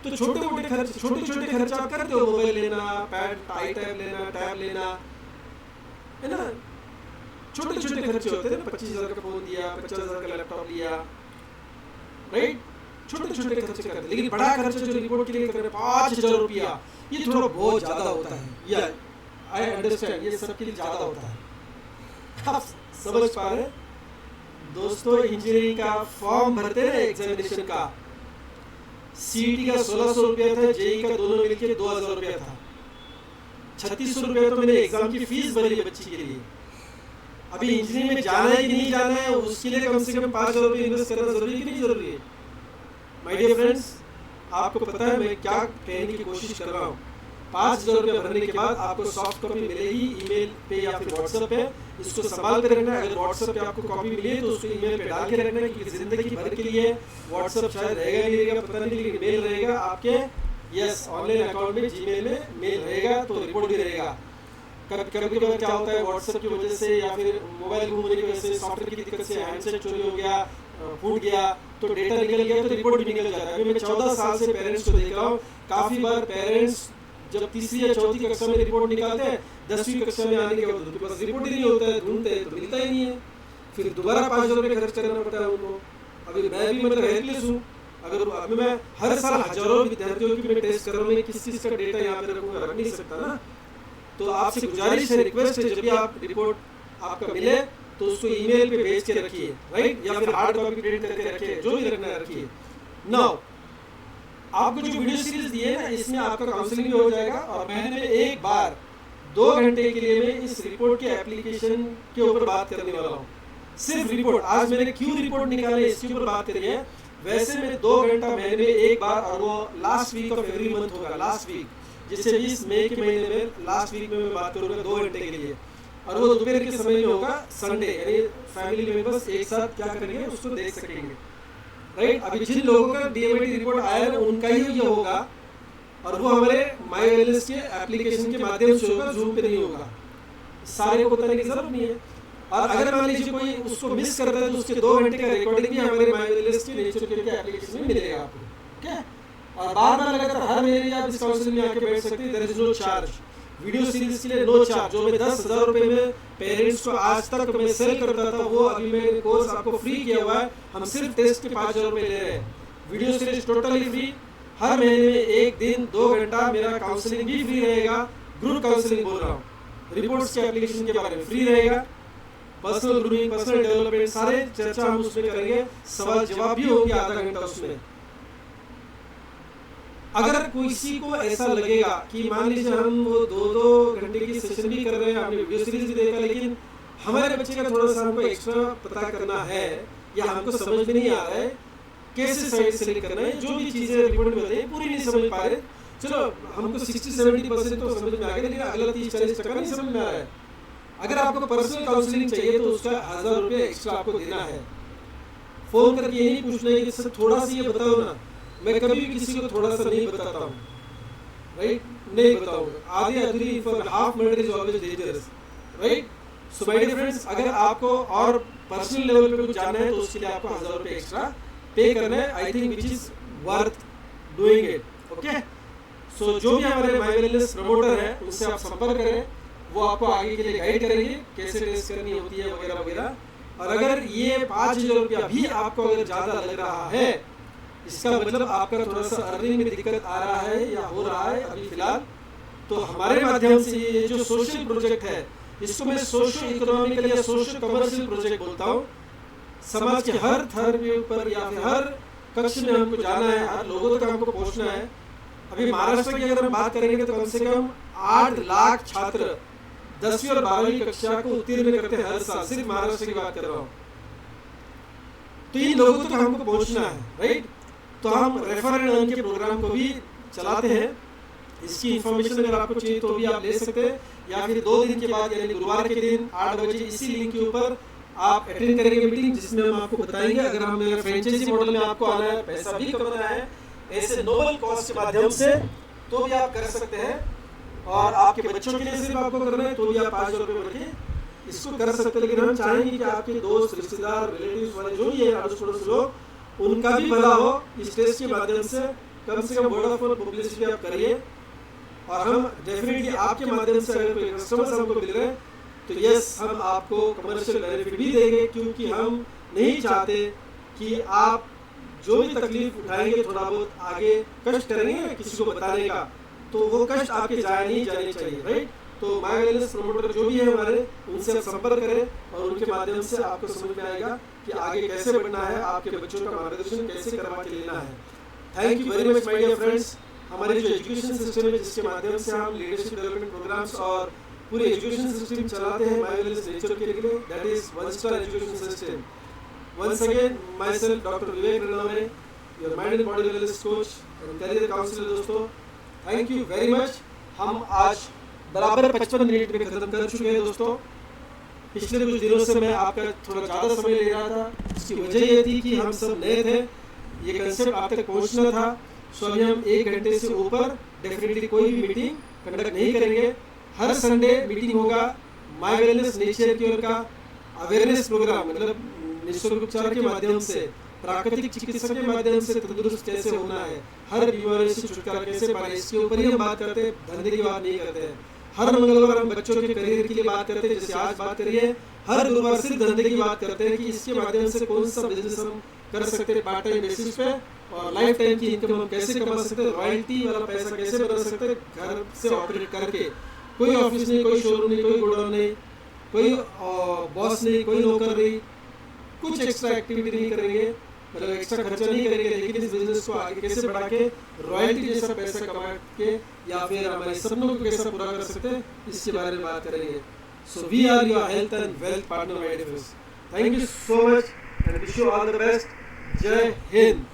तो छोटे मोटे खर्च, छोटे खर्च आप करते हो, मोबाइल लेना, पैड, आई टैब लेना, टैब लेना, है ना, छोटे खर्चे होते हैं ना, 25,000 का फोन दिया, 50,000 का लैपटॉप लिया, राइट? छोटे खर्चे करते हैं। लेकिन बड़ा खर्चा जो रिपोर्ट के लिए कर रहे हैं 5,000 रुपया, ये थोड़ा बहुत ज्यादा होता है, या आई अंडरस्टैंड, ये सबके लिए ज्यादा होता है। आप समझ पा रहे हैं? दोस्तों, इंजीनियरिंग का फॉर्म भरते हैं एग्जामिनेशन का, सीईटी का 1,600 रुपया था, जेईई का दोनों मिलकर 2,000 रुपया था, 3,600 रुपया तो मैंने एग्जाम की फीस भरी है बच्ची के लिए। अभी इंजीनियरिंग में जाना है कि नहीं जाना है, उसके लिए कम से कम 5,000 रुपये इन्वेस्ट करना जरूरी है कि नहीं जरूरी है? माय डियर फ्रेंड्स, आपको पता है मैं क्या कहने की कोशिश कर रहा हूँ। 5,000 रुपये भरने के बाद आपको सॉफ्ट कॉपी मिलेगी ईमेल पे या फिर व्हाट्सएप पे, इसको संभाल कर रखना है। अगर व्हाट्सएप पे आपको कॉपी मिली है तो उसको ईमेल पे डाल के रखना है, क्योंकि जिंदगी भर के लिए व्हाट्सएप शायद रहेगा नहीं रहेगा पता नहीं, लेकिन मेल रहेगा आपके, यस, ऑनलाइन अकाउंट में, जीमेल में मेल रहेगा, तो रिपोर्ट भी रहेगा। कभी क्या होता है, व्हाट्सएप की वजह से या फिर मोबाइल घूमने की वजह से, सॉफ्टवेयर की दिक्कत से हैंडसेट चोरी हो गया, फूट गया, तो डेटा निकल गया, तो रिपोर्ट भी निकल जाता है। अभी मैं 14 साल से पेरेंट्स को देख रहा हूँ, काफी बार पेरेंट्स जब तीसरी या चौथी कक्षा में रिपोर्ट निकालते हैं, 10वीं कक्षा में आने के बाद उनके पास रिपोर्ट ही नहीं होता है, ढूंढते हैं तो मिलता ही नहीं है, फिर दोबारा 5,000 रुपये खर्च करना पड़ता है उनको। अभी मैं भी मतलब हेल्पलेस हूँ, अगर अभी मैं हर साल हजारों विद्यार्थियों की मैं टेस्ट कर रहा हूँ, मैं किस चीज़ का डेटा यहाँ पे रखूँगा, रख नहीं सकता ना। तो आपसे गुजारिश है, रिक्वेस्ट है, जब भी आप रिपोर्ट आपका मिले तो उसको ईमेल पे भेज के रखिए, राइट, या फिर हार्ड कॉपी प्रिंट करके रखिए, जो भी रखना है रखिए। नाउ आपको जो वीडियो सीरीज दी है ना, इसमें आपका काउंसलिंग भी हो जाएगा, और महीने में एक बार 2 घंटे के लिए मैं इस रिपोर्ट के एप्लीकेशन के ऊपर बात करने वाला हूँ। सिर्फ रिपोर्ट, आज मैंने क्यों रिपोर्ट निकाले इसके ऊपर बात करी है। वैसे मैं 2 घंटा महीने में एक बार, और वो last week of every month होगा, लास्ट वीक, जिससे 20 मई के महीने में लास्ट वीक में मैं बात करूँगा 2 घंटे के लिए, और वो दोपहर के समय में होगा, संडे, यानी फैमिली मेंबर्स एक साथ क्या करेंगे उसको देख सकेंगे, राइट। अभी जिन लोगों का डीएमआईटी रिपोर्ट आया है उनका ही ये होगा, और वो हमारे माई वेलनेस के एप्लीकेशन के माध्यम से होगा, जूम पे नहीं होगा। सारे को बताने की जरूरत नहीं है। और अगर मान लीजिए कोई उसको मिस करता है तो उसके 2 घंटे का रिकॉर्डिंग भी हमारे माई वेलनेस के नेचर के एप्लीकेशन में मिलेगा आपको, ठीक है। और बार-बार लगातार हर महीने आप इस काउंसलिंग में आके बैठ सकते हैं, there is no charge. Video series के लिए नो चार्ज। जो मैं 10,000 रुपये में पेरेंट्स को आज तक मैं सेल करता था, वो अभी मैंने कोर्स आपको फ्री किया हुआ है। हम सिर्फ टेस्ट के 5,000 रुपये ले रहे हैं। Video series totally free. हर महीने में 1 दिन 2 घंटा मेरा काउंसलिंग भी फ्री रहेगा। ग्रुप काउंसलिंग बोल रहा हूँ, रिपोर्ट्स के एप्लीकेशन के बारे में फ्री रहेगा। पर्सनल ग्रूमिंग, पर्सनल डेवलपमेंट, सारे चर्चा हम उसमें करेंगे। सवाल जवाब भी होंगे आधा घंटा उसमें। अगर किसी को ऐसा लगेगा कि मान लीजिए हम वो 2-2 घंटे की सेशन भी कर रहे हैं, हमने वीडियो सीरीज भी देखा, लेकिन हमारे बच्चे का थोड़ा सा हमको एक्स्ट्रा पता करना है, या हमको समझ में नहीं आ रहा है कैसे साइड सेलेक्ट करना है, जो भी चीज़ें रिपोर्ट में बताइए पूरी नहीं समझ पा रहे, चलो हमको 60-70% तो समझ में आ गया, लेकिन अगला 30-40% नहीं समझ में आ रहा है। अगर आपको पर्सनल काउंसलिंग चाहिए तो उसका 1000 रुपये एक्स्ट्रा आपको देना है। फ़ोन करके ये नहीं पूछना है कि सर थोड़ा सा ये बताओ ना, मैं कभी भी किसी को थोड़ा सा नहीं बताता हूँ, राइट, नहीं बताऊँगा। आधी अधूरी for half minute is always dangerous, right. So my dear friends, अगर आपको और पर्सनल लेवल पे कुछ जानना है तो उसके लिए आपको 1000 रुपये एक्स्ट्रा पे करना है, I think which is worth doing it, okay. So जो भी हमारे माय वेलनेस प्रमोटर है उनसे आप संपर्क करें, वो आपको आगे के लिए गाइड करेंगे कैसे टेस्ट करनी होती है वगैरह वगैरह। और अगर ये 5000 रुपया भी आपको अगर ज़्यादा लग रहा है, इसका मतलब आपका थोड़ा सा अर्निंग में दिक्कत आ रहा है या हो रहा है अभी फिलहाल, तो हमारे माध्यम से ये जो सोशल प्रोजेक्ट है इसको मैं सोशो इकोनॉमिकल या सोशो कमर्शियल प्रोजेक्ट बोलता हूँ। समाज के हर थर के ऊपर या फिर हर कक्ष में हमको जाना है, हर लोगों तक हमको पहुँचना है। अभी महाराष्ट्र की अगर हम बात करेंगे तो कम से कम 8 लाख छात्र 10वीं और 12वीं कक्षा को उत्तीर्ण करते हैं हर साल, सिर्फ महाराष्ट्र की बात कर रहा हूँ। तो इन लोगों तक हमको पहुँचना है, राइट। तो हम रेफर एंड अर्न के प्रोग्राम को भी चलाते हैं। इसकी इन्फॉर्मेशन अगर आपको चाहिए तो भी आप ले सकते हैं, या फिर 2 दिन के बाद यानी गुरुवार के दिन 8 बजे इसी लिंक के ऊपर आप अटेंड करेंगे मीटिंग, जिसमें हम आपको बताएंगे अगर हम फ्रेंचाइजी मॉडल में आपको आना है, पैसा भी कमाना है ऐसे नोबल कॉज के माध्यम से, तो भी आप कर सकते हैं। और आपके बच्चों के लिए सिर्फ आपको करना है तो भी आप 5000 रुपये भर के इसको कर सकते हैं। लेकिन हम चाहेंगे कि आपके दोस्त, रिश्तेदार, रिलेटिव्स वाले जो भी है अड़ोस पड़ोस लोग, उनका भी भला हो इस टेस्ट के माध्यम से कम वर्ड ऑफ माउथ पब्लिसिटी आप करिए। और हम डेफिनेटली आपके माध्यम से अगर कोई कस्टमर्स हमको मिल रहे हैं तो यस, हम आपको कमर्शियल बेनिफिट भी देंगे, क्योंकि हम नहीं चाहते कि आप जो भी तकलीफ उठाएंगे, थोड़ा बहुत आगे कष्ट करेंगे किसी को बताने का, तो वो कष्ट आपके नहीं जाने चाहिए, राइट। तो माय वेलनेस प्रमोटर जो भी है हमारे, उनसे आप संपर्क करें और उनके माध्यम से आपको समझ में आएगा कि आगे कैसे बढ़ना है, आपके बच्चों का मार्गदर्शन कैसे करवा के लेना है। Thank you very much my dear friends. हमारे जो एजुकेशन सिस्टम है जिसके माध्यम से हम लीडरशिप डेवलपमेंट प्रोग्राम्स और पूरे एजुकेशन सिस्टम चलाते हैं माय वेलनेस नेचर के लिए, that is 1 star education system. Once again, myself, Dr. Vivek Ranaway, your mind and body wellness coach and career counselor दोस्तों, थैंक यू वेरी मच। हम आज बराबर 55 मिनट में खत्म कर चुके हैं दोस्तों। पिछले कुछ दिनों से मैं आपका थोड़ा ज़्यादा समय ले रहा था, इसकी वजह ये थी कि हम सब नए थे, ये कंसेप्ट आप तक पहुँचना था। सो अभी हम 1 घंटे से ऊपर डेफिनेटली कोई भी मीटिंग कंडक्ट नहीं करेंगे। हर संडे मीटिंग होगा माय वेलनेस नेचर केयर का अवेयरनेस प्रोग्राम, मतलब निःशुल्क उपचार के माध्यम से, प्राकृतिक चिकित्सा के माध्यम से तंदुरुस्त कैसे होना है, हर बीमारी से छुटकारा कैसे पाना है, इसके ऊपर ही हम बात करते हैं, धंधे की बात नहीं करते हैं। हर मंगलवार हम बच्चों के करियर के लिए बात करते हैं, जैसे आज बात करिए। हर गुरुवार सिर्फ धंधे की बात करते हैं कि इसके माध्यम से कौन सा बिजनेस हम कर सकते हैं पार्ट टाइम बेसिस पे, और लाइफ टाइम की इनकम हम कैसे कमा सकते हैं, रॉयल्टी वाला पैसा कैसे बना सकते हैं घर से ऑपरेट करके। कोई ऑफिस नहीं, कोई शोरूम नहीं, कोई गोडाउन नहीं, कोई बॉस नहीं, कोई नौकर नहीं, कुछ एक्स्ट्रा एक्टिविटी नहीं करेंगे, मतलब एक्स्ट्रा खर्चा नहीं करेंगे, लेकिन इस बिजनेस को आगे कैसे बढ़ा के रॉयल्टी जैसा पैसा कमा के या फिर हमारे सपनों को कैसे पूरा कर सकते हैं, इसके बारे में बात करेंगे। So we are your health and wealth partner my dear friends. Thank you so much and wish you all the best. जय हिंद।